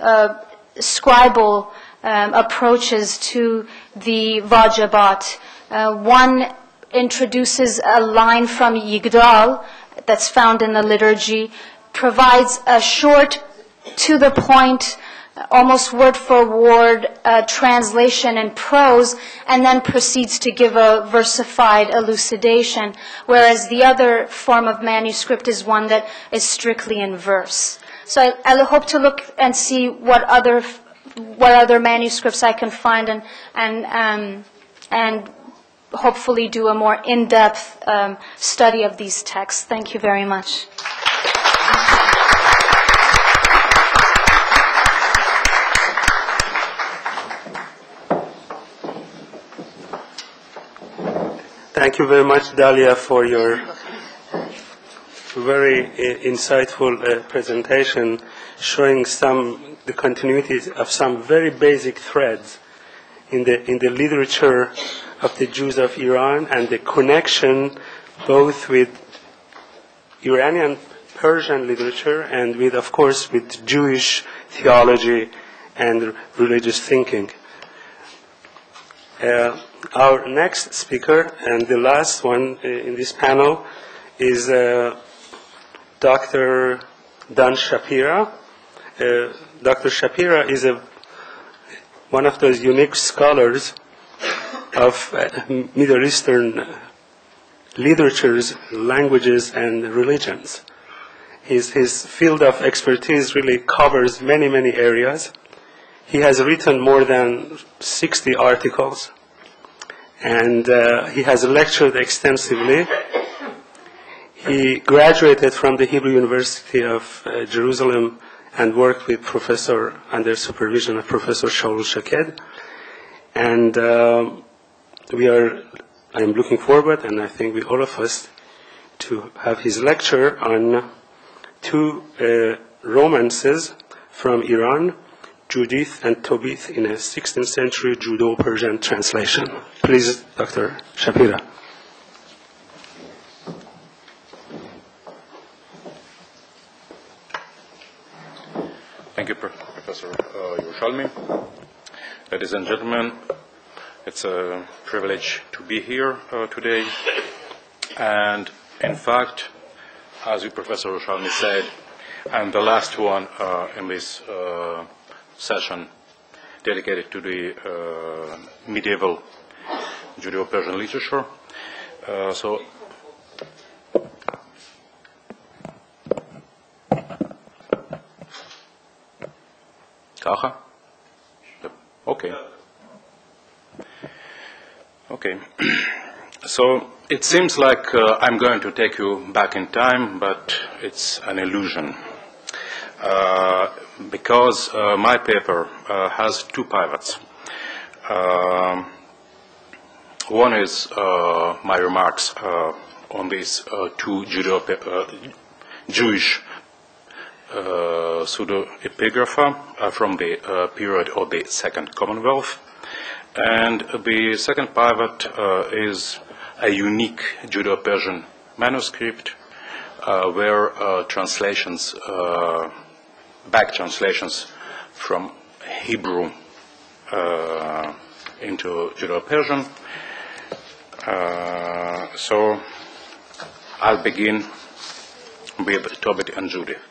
scribal approaches to the Vajabat. One introduces a line from Yigdal that's found in the liturgy, provides a short, to the point, almost word for word translation in prose, and then proceeds to give a versified elucidation, whereas the other form of manuscript is one that is strictly in verse. So I hope to look and see what other manuscripts I can find, and hopefully do a more in-depth study of these texts. Thank you very much. Thank you very much, Dalia, for your very insightful presentation, showing the continuity of some very basic threads in the literature of the Jews of Iran, and the connection both with Iranian Persian literature and with, of course, with Jewish theology and religious thinking. Our next speaker, and the last one in this panel, is Dr. Dan Shapira. Dr. Shapira is one of those unique scholars of Middle Eastern literatures, languages, and religions. His field of expertise really covers many, many areas. He has written more than 60 articles, and he has lectured extensively. He graduated from the Hebrew University of Jerusalem and worked with under supervision of Professor Shaul Shaked. And I am looking forward, and I think with all of us, to have his lecture on two romances from Iran, Judith and Tobit, in a 16th century Judeo-Persian translation. Please, Dr. Shapira. Thank you, Professor Yeroushalmi. Ladies and gentlemen, it's a privilege to be here today. And in fact, as Professor Yeroushalmi said, I'm the last one in this session dedicated to the medieval Judeo-Persian literature. So Okay. Okay. So it seems like I'm going to take you back in time, but it's an illusion. Because my paper has two pivots. One is my remarks on these two Jewish pseudo-epigrapha from the period of the Second Commonwealth. And the second pivot is a unique Judeo-Persian manuscript where translations, back translations from Hebrew into Judeo-Persian. So I'll begin with Tobit and Judith.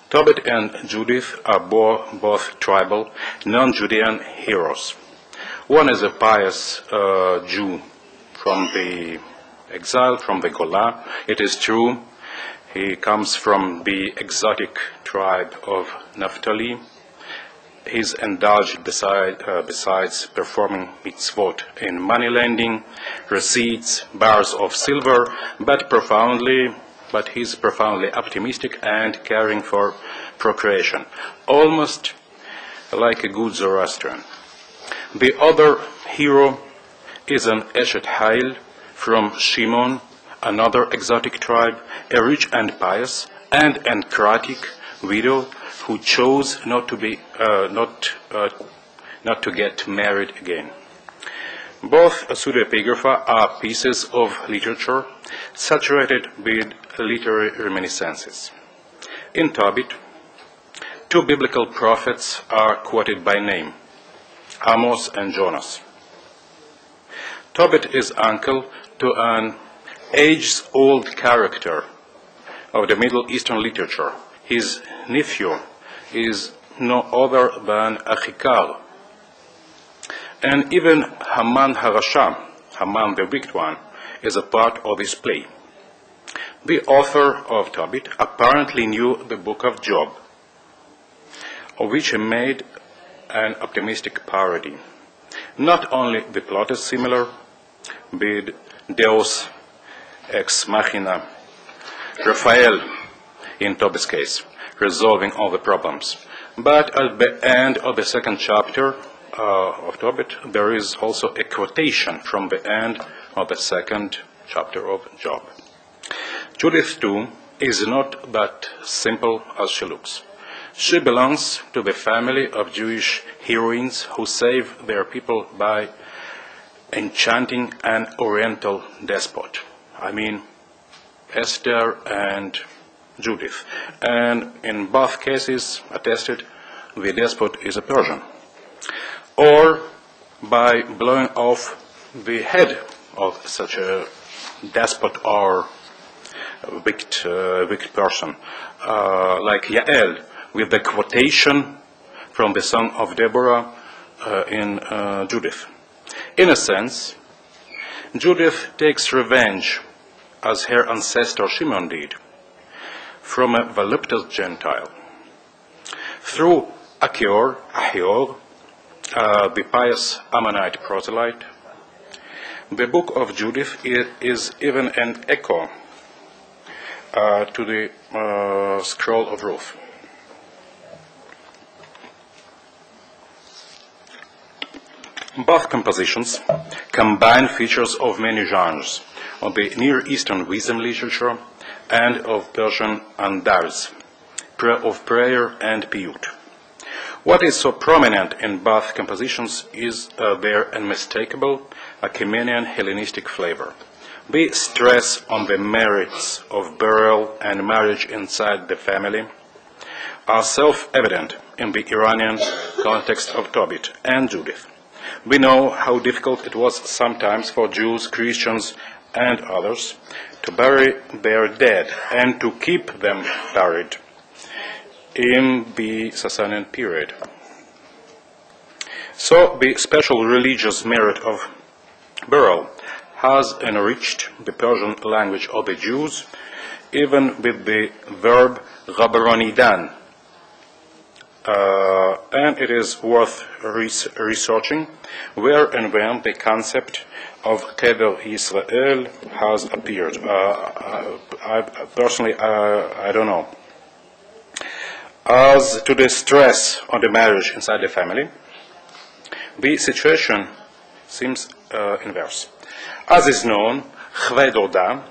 Tobit and Judith are both tribal, non-Judean heroes. One is a pious Jew from the exile, from the Golan. It is true, he comes from the exotic tribe of Naphtali. He's indulged besides performing mitzvot in money lending, receipts, bars of silver, but he's profoundly optimistic and caring for procreation, almost like a good Zoroastrian. The other hero is an Eshet Hail from Shimon, another exotic tribe, a rich and pious and enkratic widow who chose not to get married again. Both pseudepigrapha are pieces of literature saturated with literary reminiscences. In Tobit, two biblical prophets are quoted by name, Amos and Jonas. Tobit is uncle to an ages-old character of the Middle Eastern literature. His nephew is no other than Achikal. And even Haman Harasha, Haman the wicked one, is a part of this play. The author of Tobit apparently knew the book of Job, of which he made an optimistic parody. Not only the plot is similar, with Deus ex machina, Raphael in Tobit's case, resolving all the problems, but at the end of the second chapter of Tobit, there is also a quotation from the end of the second chapter of Job. Judith, too, is not that simple as she looks. She belongs to the family of Jewish heroines who save their people by enchanting an Oriental despot. I mean, Esther and Judith. And in both cases, attested, the despot is a Persian. Or by blowing off the head of such a despot or wicked person, like Yael, with the quotation from the Song of Deborah in Judith. In a sense, Judith takes revenge, as her ancestor Shimon did, from a voluptuous Gentile. Through Achior, the pious Ammonite proselyte, the book of Judith is even an echo to the scroll of Ruth. Both compositions combine features of many genres, of the Near Eastern wisdom literature and of Persian andars, of prayer and piyut. What is so prominent in both compositions is their unmistakable Achaemenian Hellenistic flavor. The stress on the merits of burial and marriage inside the family are self-evident in the Iranian context of Tobit and Judith. We know how difficult it was sometimes for Jews, Christians, and others to bury their dead and to keep them buried in the Sasanian period. So the special religious merit of burial has enriched the Persian language of the Jews, even with the verb gabaronidan, and it is worth researching where and when the concept of Kever Yisrael has appeared. Personally, I don't know. As to the stress on the marriage inside the family, the situation seems inverse. As is known, Chvedoda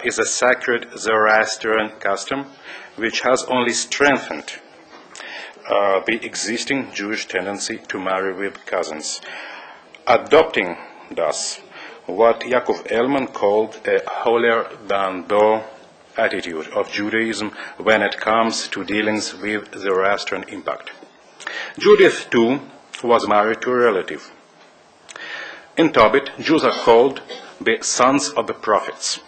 is a sacred Zoroastrian custom which has only strengthened the existing Jewish tendency to marry with cousins, adopting thus what Yaakov Ellman called a holier-than-thou attitude of Judaism when it comes to dealings with Zoroastrian impact. Judith, too, was married to a relative. In Tobit, Jews are called the sons of the prophets,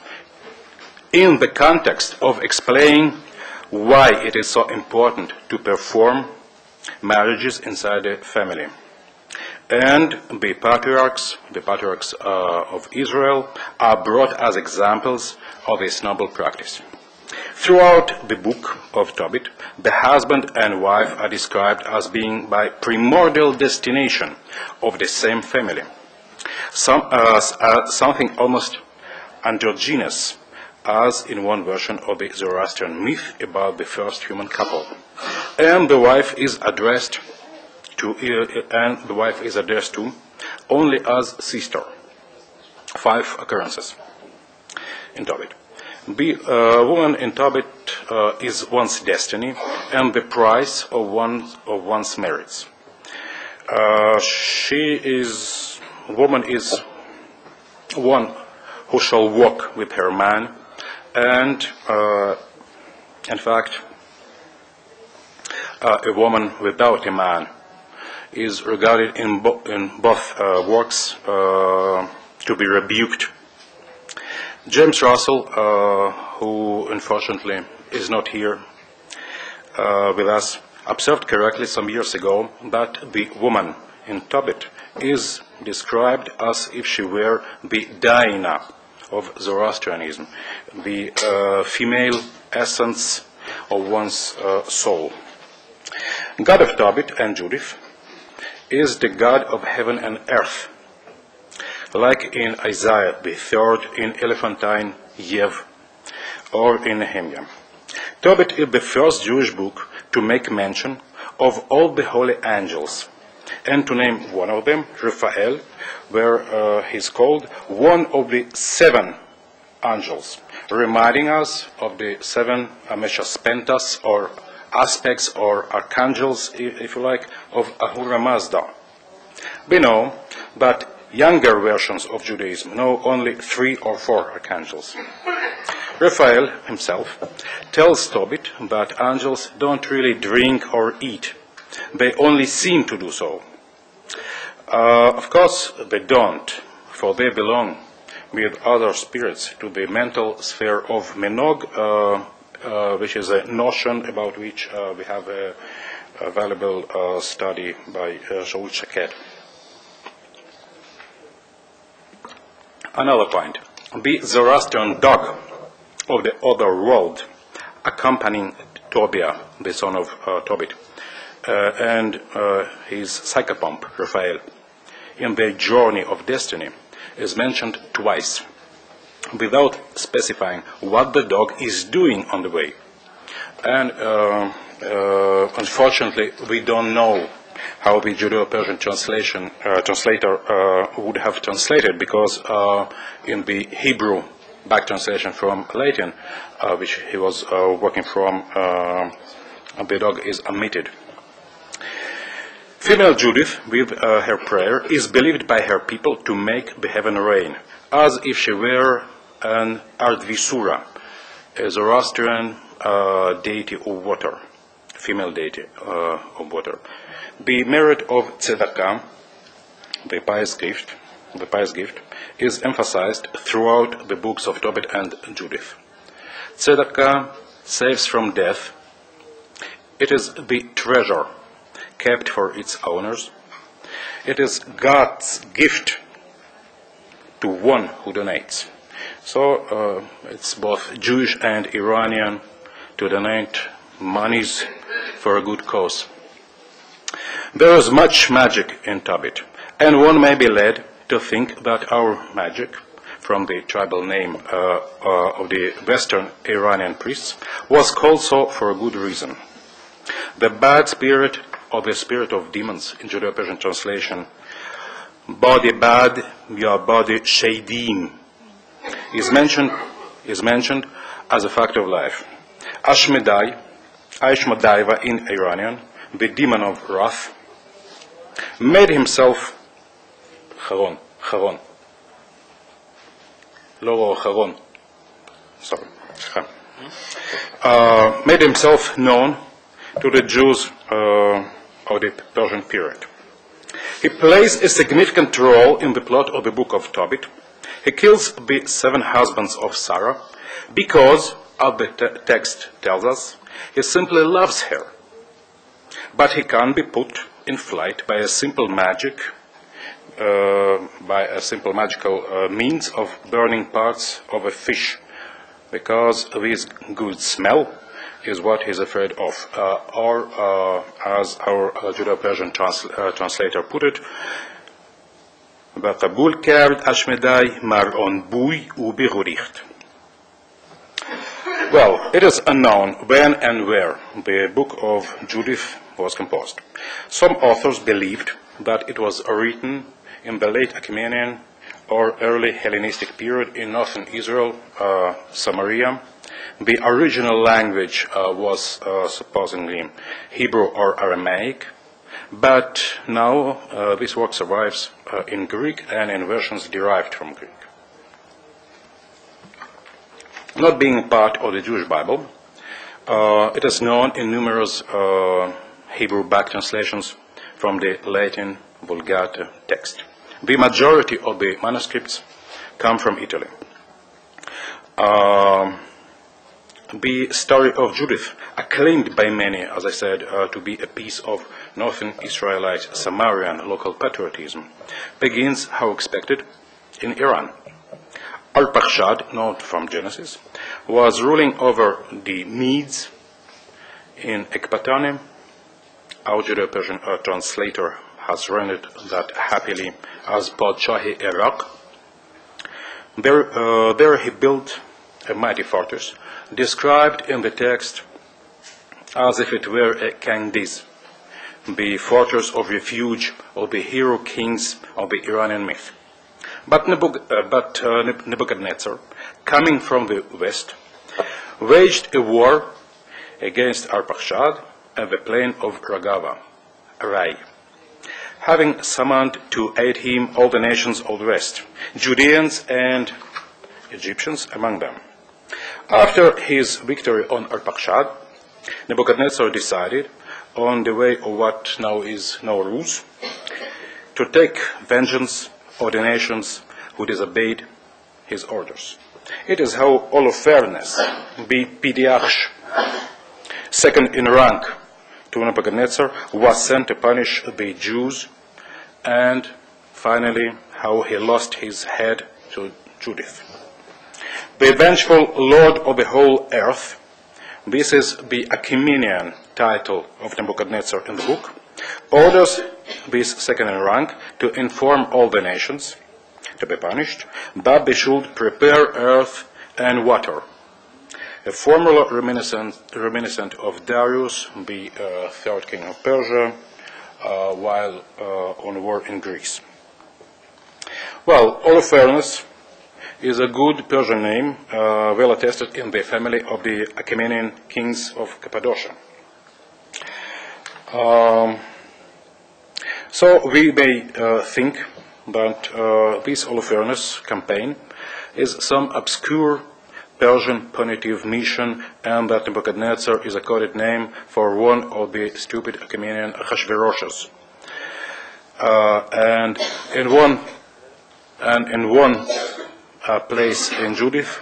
in the context of explaining why it is so important to perform marriages inside the family. And the patriarchs of Israel are brought as examples of this noble practice. Throughout the book of Tobit, the husband and wife are described as being by primordial destination of the same family. Something almost androgynous, as in one version of the Zoroastrian myth about the first human couple. And the wife is addressed to only as sister. 5 occurrences in Tobit. The woman in Tobit is one's destiny and the price of one's merits. Woman is one who shall walk with her man, and in fact, a woman without a man is regarded in both works to be rebuked. James Russell, who unfortunately is not here with us, observed correctly some years ago that the woman in Tobit is described as if she were the Dinah of Zoroastrianism, the female essence of one's soul. God of Tobit and Judith is the God of heaven and earth, like in Isaiah the 3rd, in Elephantine Yev, or in Nehemiah. Tobit is the first Jewish book to make mention of all the holy angels, and to name one of them, Raphael, where he's called one of the 7 angels, reminding us of the 7 Ameshas Pentas, or aspects or archangels, if you like, of Ahura Mazda. We know that younger versions of Judaism know only 3 or 4 archangels. Raphael himself tells Tobit that angels don't really drink or eat. They only seem to do so. Of course, they don't, for they belong with other spirits to the mental sphere of Menog, which is a notion about which we have a valuable study by Shaul Shaket. Another point, the Zoroastrian dog of the other world accompanying Tobiah, the son of Tobit, and his psychopomp, Raphael, in their journey of destiny, is mentioned twice, without specifying what the dog is doing on the way. And unfortunately, we don't know how the Judeo-Persian translator would have translated, because in the Hebrew back translation from Latin, which he was working from, the dog is omitted. Female Judith, with her prayer, is believed by her people to make the heaven rain, as if she were an Ardvisura, a Zoroastrian deity of water, female deity of water. The merit of tzedakah, the pious gift, is emphasized throughout the books of Tobit and Judith. Tzedakah saves from death. It is the treasure kept for its owners. It is God's gift to one who donates. So it's both Jewish and Iranian to donate monies for a good cause. There is much magic in Tobit, and one may be led to think that our magic, from the tribal name of the Western Iranian priests, was called so for a good reason. The bad spirit, or the spirit of demons in Judeo-Persian translation, body bad, ya body sheidim, is mentioned as a fact of life. Ashmedaiva in Iranian, the demon of wrath, made himself Charon, made himself known to the Jews of the Persian period. He plays a significant role in the plot of the book of Tobit. He kills the 7 husbands of Sarah because, as the text tells us, he simply loves her. But he can't be put in flight by a simple magical means of burning parts of a fish, because this good smell is what he's afraid of. Or, as our Judeo-Persian translator put it, "V'kabul kard ashmedai mar'on bui u'biruricht." Well, it is unknown when and where the book of Judith was composed. Some authors believed that it was written in the late Achaemenid or early Hellenistic period in northern Israel, Samaria. The original language was supposedly Hebrew or Aramaic, but now this work survives in Greek and in versions derived from Greek. Not being part of the Jewish Bible, it is known in numerous Hebrew back translations from the Latin Vulgate text. The majority of the manuscripts come from Italy. The story of Judith, acclaimed by many, as I said, to be a piece of northern Israelite Samarian local patriotism, begins, how expected, in Iran. Arpachshad, known from Genesis, was ruling over the Medes in Ekbatane. Our Judeo-Persian translator has rendered that happily as Padshahi Iraq. There he built a mighty fortress, described in the text as if it were a Candiz, the fortress of refuge of the hero kings of the Iranian myth. But Nebuchadnezzar, coming from the west, waged a war against Arpachshad at the plain of Ragava, Rai, having summoned to aid him all the nations of the west, Judeans and Egyptians among them. After his victory on Arpachshad, Nebuchadnezzar decided, on the way of what now is Nowruz, to take vengeance of the nations who disobeyed his orders. It is how Holofernes, the Pidiach, second in rank to Nebuchadnezzar, was sent to punish the Jews, and finally how he lost his head to Judith. The vengeful Lord of the whole earth, this is the Achaemenian title of Nebuchadnezzar in the book, orders this second in rank to inform all the nations to be punished, that they should prepare earth and water, a formula reminiscent of Darius, the third king of Persia, while on war in Greece. Well, Holofernes is a good Persian name, well attested in the family of the Achaemenian kings of Cappadocia. So we may think that this Holofernes campaign is some obscure Persian punitive mission, and that Nebuchadnezzar is a coded name for one of the stupid Achaemenian Achashveroshes. And in one place in Judith,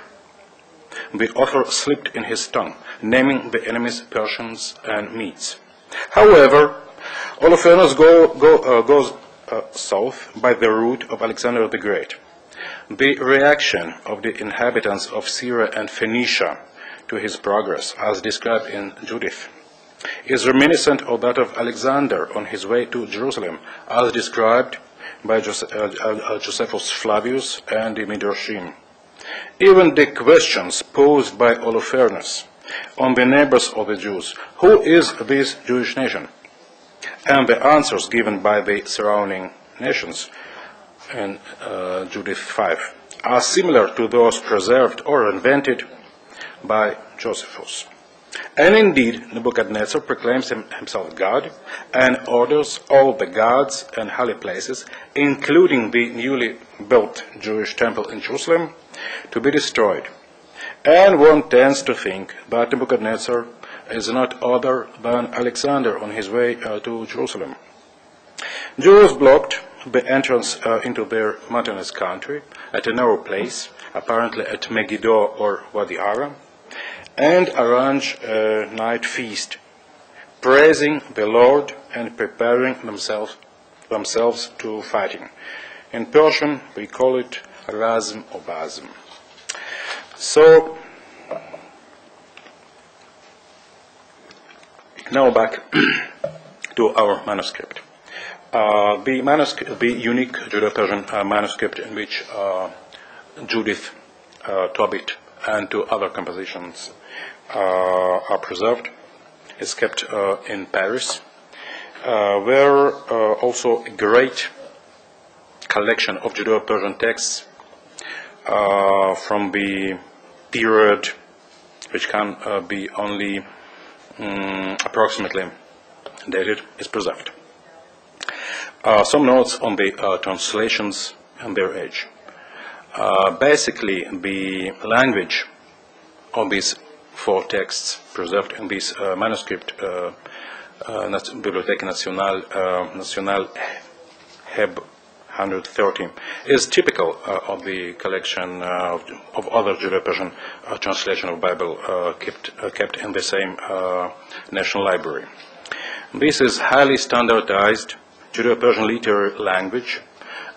the author slipped in his tongue, naming the enemies Persians and Medes. However, Holofernes goes south by the route of Alexander the Great. The reaction of the inhabitants of Syria and Phoenicia to his progress, as described in Judith, is reminiscent of that of Alexander on his way to Jerusalem, as described by Josephus Flavius and the Midrashim. Even the questions posed by Holofernes on the neighbors of the Jews, who is this Jewish nation, and the answers given by the surrounding nations in Judith 5, are similar to those preserved or invented by Josephus. And indeed, Nebuchadnezzar proclaims himself God and orders all the gods and holy places, including the newly built Jewish temple in Jerusalem, to be destroyed. And one tends to think that Nebuchadnezzar is not other than Alexander on his way to Jerusalem. Jews blocked the entrance into their mountainous country at a narrow place, apparently at Megiddo or Wadi Ara, and arrange a night feast, praising the Lord and preparing themselves to fighting. In Persian, we call it Razm or Bazm. So, now back to our manuscript. The unique Judeo-Persian manuscript in which Judith, Tobit, and two other compositions are preserved is kept in Paris, where also a great collection of Judeo-Persian texts from the period which can be only approximately dated is preserved. Some notes on the translations and their age. Basically, the language of these four texts preserved in this manuscript, Bibliothèque Nationale Heb 130, is typical of the collection of other Judeo-Persian translation of Bible kept in the same National Library. This is highly standardized Judeo-Persian literary language,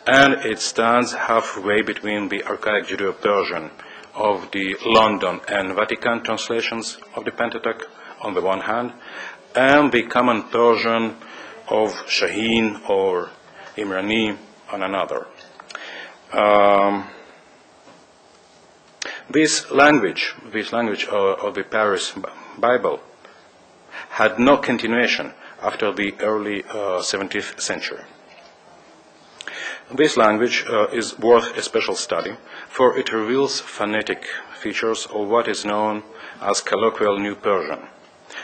and it stands halfway between the archaic Judeo-Persian of the London and Vatican translations of the Pentateuch on the one hand, and the common Persian of Shaheen or Imrani on another. This language of the Paris Bible had no continuation after the early 17th century. This language is worth a special study, for it reveals phonetic features of what is known as colloquial New Persian,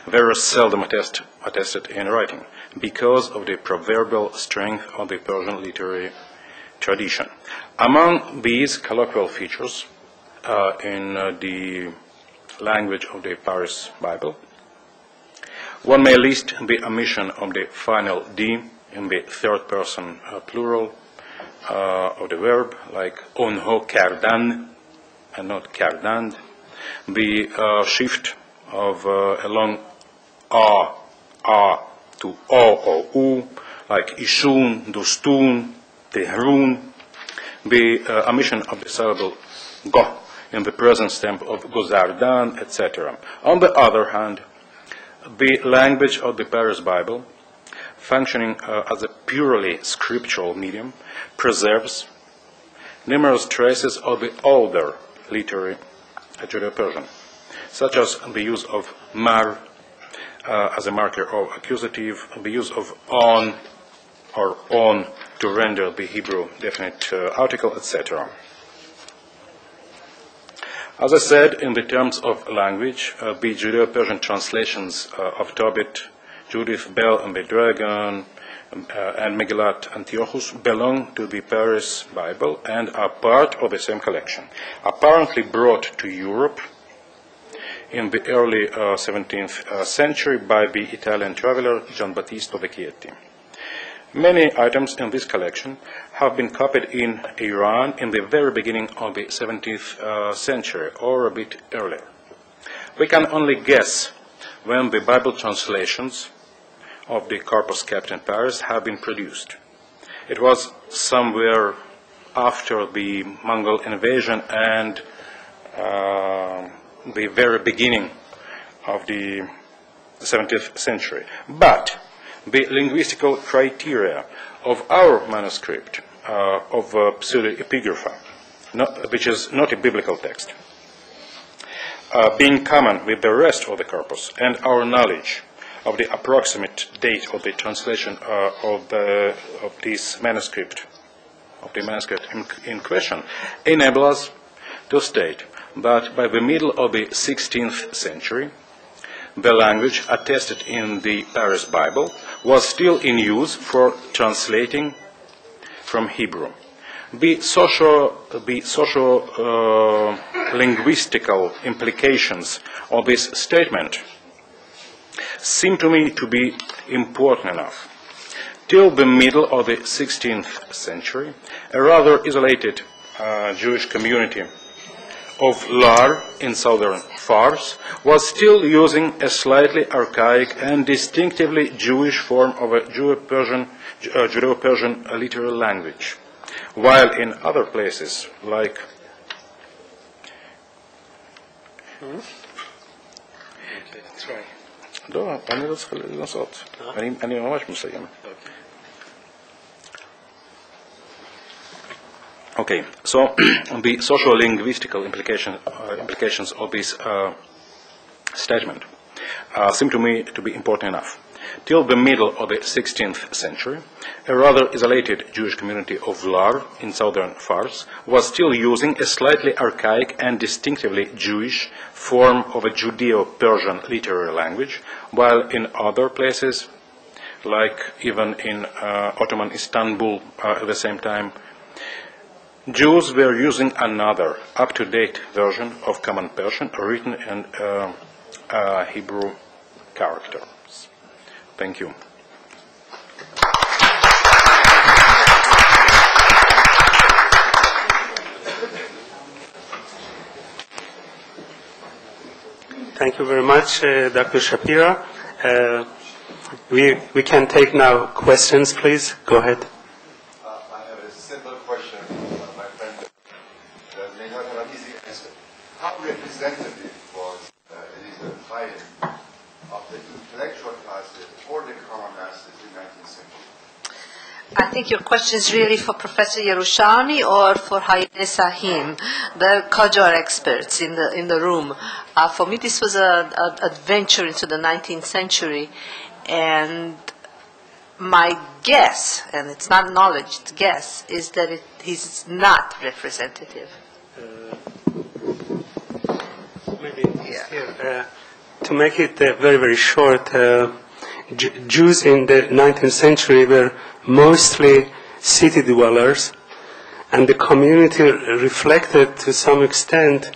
very seldom attested in writing, because of the proverbial strength of the Persian literary tradition. Among these colloquial features in the language of the Paris Bible, one may list the omission of the final D in the third person plural of the verb, like onho kardan and not kardand, the shift of a long a to o or u, like ishun, dustun, tehrun, the omission of the syllable go in the present tense of gozardan, etc. On the other hand, the language of the Paris Bible, functioning as a purely scriptural medium, preserves numerous traces of the older literary Judeo-Persian, such as the use of mar as a marker of accusative, the use of on or on to render the Hebrew definite article, etc. As I said, in the terms of language, the Judeo-Persian translations of Tobit, Judith, Bel and the Dragon, and Megillat Antiochus belong to the Paris Bible and are part of the same collection, apparently brought to Europe in the early 17th century by the Italian traveler Gian Battista Vecchietti. Many items in this collection have been copied in Iran in the very beginning of the 17th century, or a bit earlier. We can only guess when the Bible translations of the corpus kept in Paris have been produced. It was somewhere after the Mongol invasion and the very beginning of the 17th century. But the linguistical criteria of our manuscript of pseudepigrapha, which is not a biblical text, being common with the rest of the corpus, and our knowledge of the approximate date of the translation of this manuscript, in question, enable us to state that by the middle of the 16th century, the language attested in the Paris Bible was still in use for translating from Hebrew. The socio-linguistical implications of this statement seem to me to be important enough. Till the middle of the 16th century, a rather isolated Jewish community of Lar in southern Fars was still using a slightly archaic and distinctively Jewish form of a Judeo-Persian literal language, while in other places like Okay, so the socio-linguistical implications of this statement seem to me to be important enough. Till the middle of the 16th century, a rather isolated Jewish community of Lar in southern Fars was still using a slightly archaic and distinctively Jewish form of a Judeo-Persian literary language, while in other places, like even in Ottoman Istanbul at the same time, Jews were using another up-to-date version of Common Persian written in Hebrew characters. Thank you. Thank you very much, Dr. Shapira. We can take now questions, please. Go ahead. I have a simple question, my friend, that may not have an easy answer. How representative was Elizabeth Hayek of the intellectual classes or the common masses in the 19th century? I think your question is really for Professor Yeroushalmi or for Hayane Sahim, the Qajar experts in the room. For me, this was an adventure into the 19th century, and my guess, and it's not knowledge, it's guess, is that he's not representative. Maybe here. To make it very, very short, Jews in the 19th century were mostly city dwellers, and the community reflected to some extent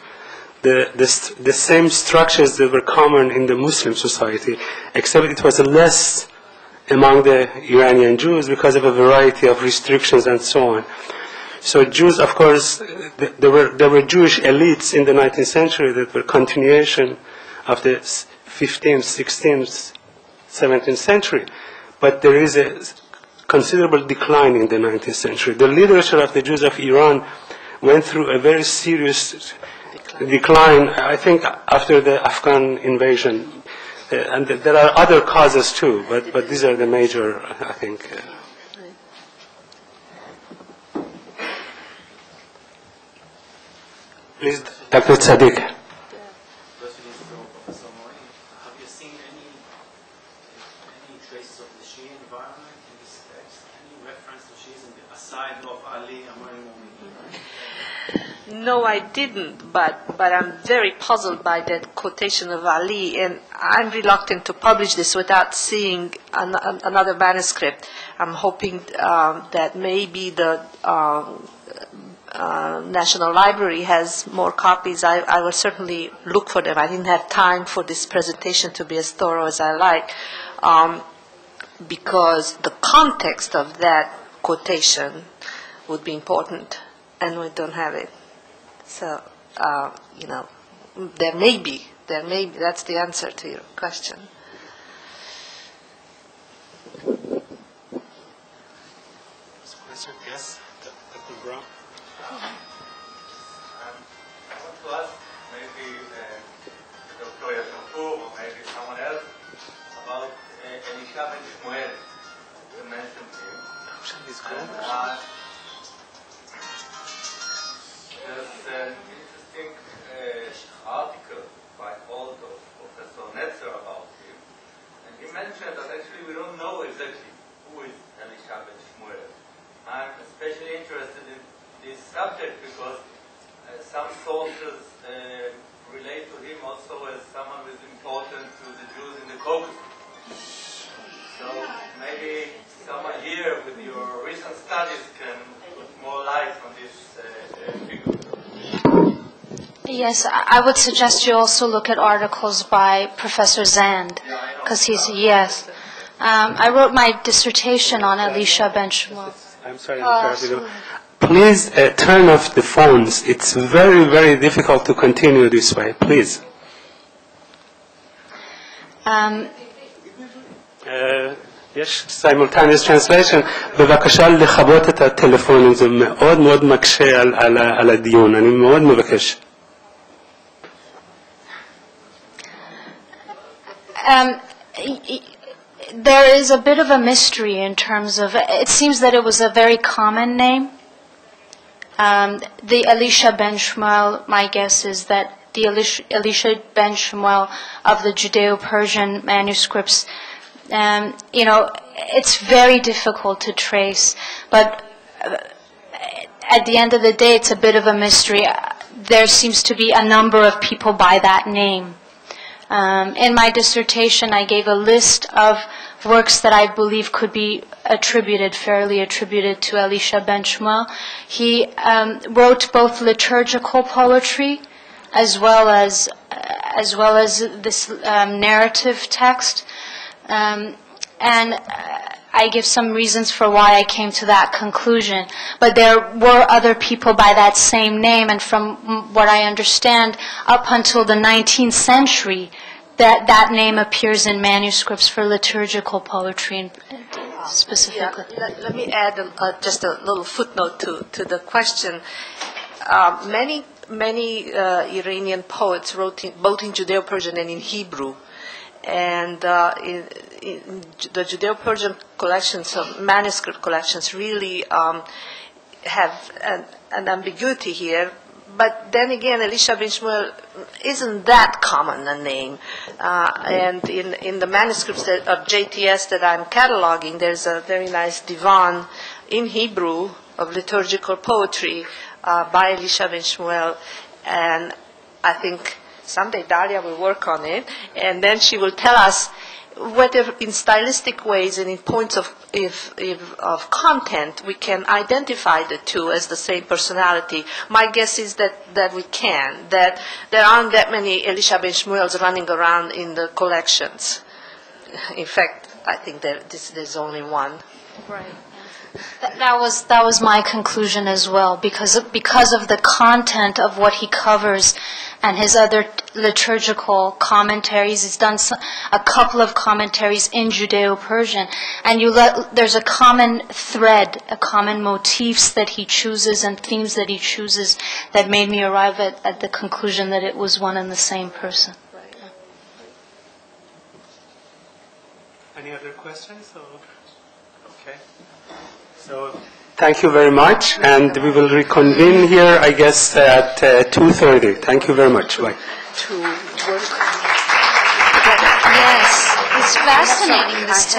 the same structures that were common in the Muslim society, except it was less among the Iranian Jews because of a variety of restrictions and so on. So Jews, of course, there were Jewish elites in the 19th century that were continuation of the 15th, 16th, 17th century, but there is a considerable decline in the 19th century. The literature of the Jews of Iran went through a very serious decline, I think, after the Afghan invasion. And there are other causes too, but these are the major, I think. Please, Dr. Tzaddik. Question is from Professor Moreen. Have you seen any traces of the Shia environment in this text? Any reference to Shiism aside of Ali, Amari, No, I didn't, but I'm very puzzled by that quotation of Ali, and I'm reluctant to publish this without seeing another manuscript. I'm hoping that maybe the National Library has more copies. I will certainly look for them. I didn't have time for this presentation to be as thorough as I like, because the context of that quotation would be important, and we don't have it. So, there may be, that's the answer to your question. Yes, Dr. Brown. I want to ask maybe Dr. Yasharpour or maybe someone else, about Elisha ben Shmuel. You mentioned him. There's an interesting article by Aldo, Professor Netzer, about him. And he mentioned that actually we don't know exactly who is Elisha ben Shmuel. I'm especially interested in this subject because some sources relate to him also as someone who is important to the Jews in the Caucasus. So maybe someone here with your recent studies can put more light on this figure. Yes, I would suggest you also look at articles by Professor Zand, because he's, yes. I wrote my dissertation on Elisha ben Shmuel. I'm sorry, please turn off the phones. It's very, very difficult to continue this way. Please. יש simultaneous translation. בבקשה לכבות את הטלפונים, זה מאוד מאוד מקשה על הדיון. אני מאוד מבקש. There is a bit of a mystery in terms of, it seems that it was a very common name. The Elisha ben Shmuel, my guess is that the Elisha ben Shmuel of the Judeo-Persian manuscripts, it's very difficult to trace, but at the end of the day, it's a bit of a mystery. There seems to be a number of people by that name. In my dissertation, I gave a list of works that I believe could be fairly attributed to Elisha ben Shmuel. He wrote both liturgical poetry as well as this narrative text, and I give some reasons for why I came to that conclusion. But there were other people by that same name, and from what I understand, up until the 19th century, that name appears in manuscripts for liturgical poetry specifically. Yeah, let me add just a little footnote to the question. Many Iranian poets wrote both in Judeo-Persian and in Hebrew. And in the Judeo-Persian collections, manuscript collections, really have an ambiguity here. But then again, Elisha ben Shmuel isn't that common a name. And in the manuscripts of JTS that I'm cataloging, there's a very nice divan in Hebrew of liturgical poetry by Elisha ben Shmuel. And I think someday Dalia will work on it, and then she will tell us whether in stylistic ways and in points of content we can identify the two as the same personality. My guess is that we can, that there aren't that many Elisha ben Shmuels running around in the collections. In fact, I think there's only one. Right. That was my conclusion as well, because of the content of what he covers and his other liturgical commentaries. He's done a couple of commentaries in Judeo-Persian, and there's a common thread, a common motifs that he chooses and themes that he chooses that made me arrive at the conclusion that it was one and the same person. Any other questions? Okay. So thank you very much, and we will reconvene here, I guess, at 2:30. Thank you very much. Bye. Yes, it's fascinating, this text.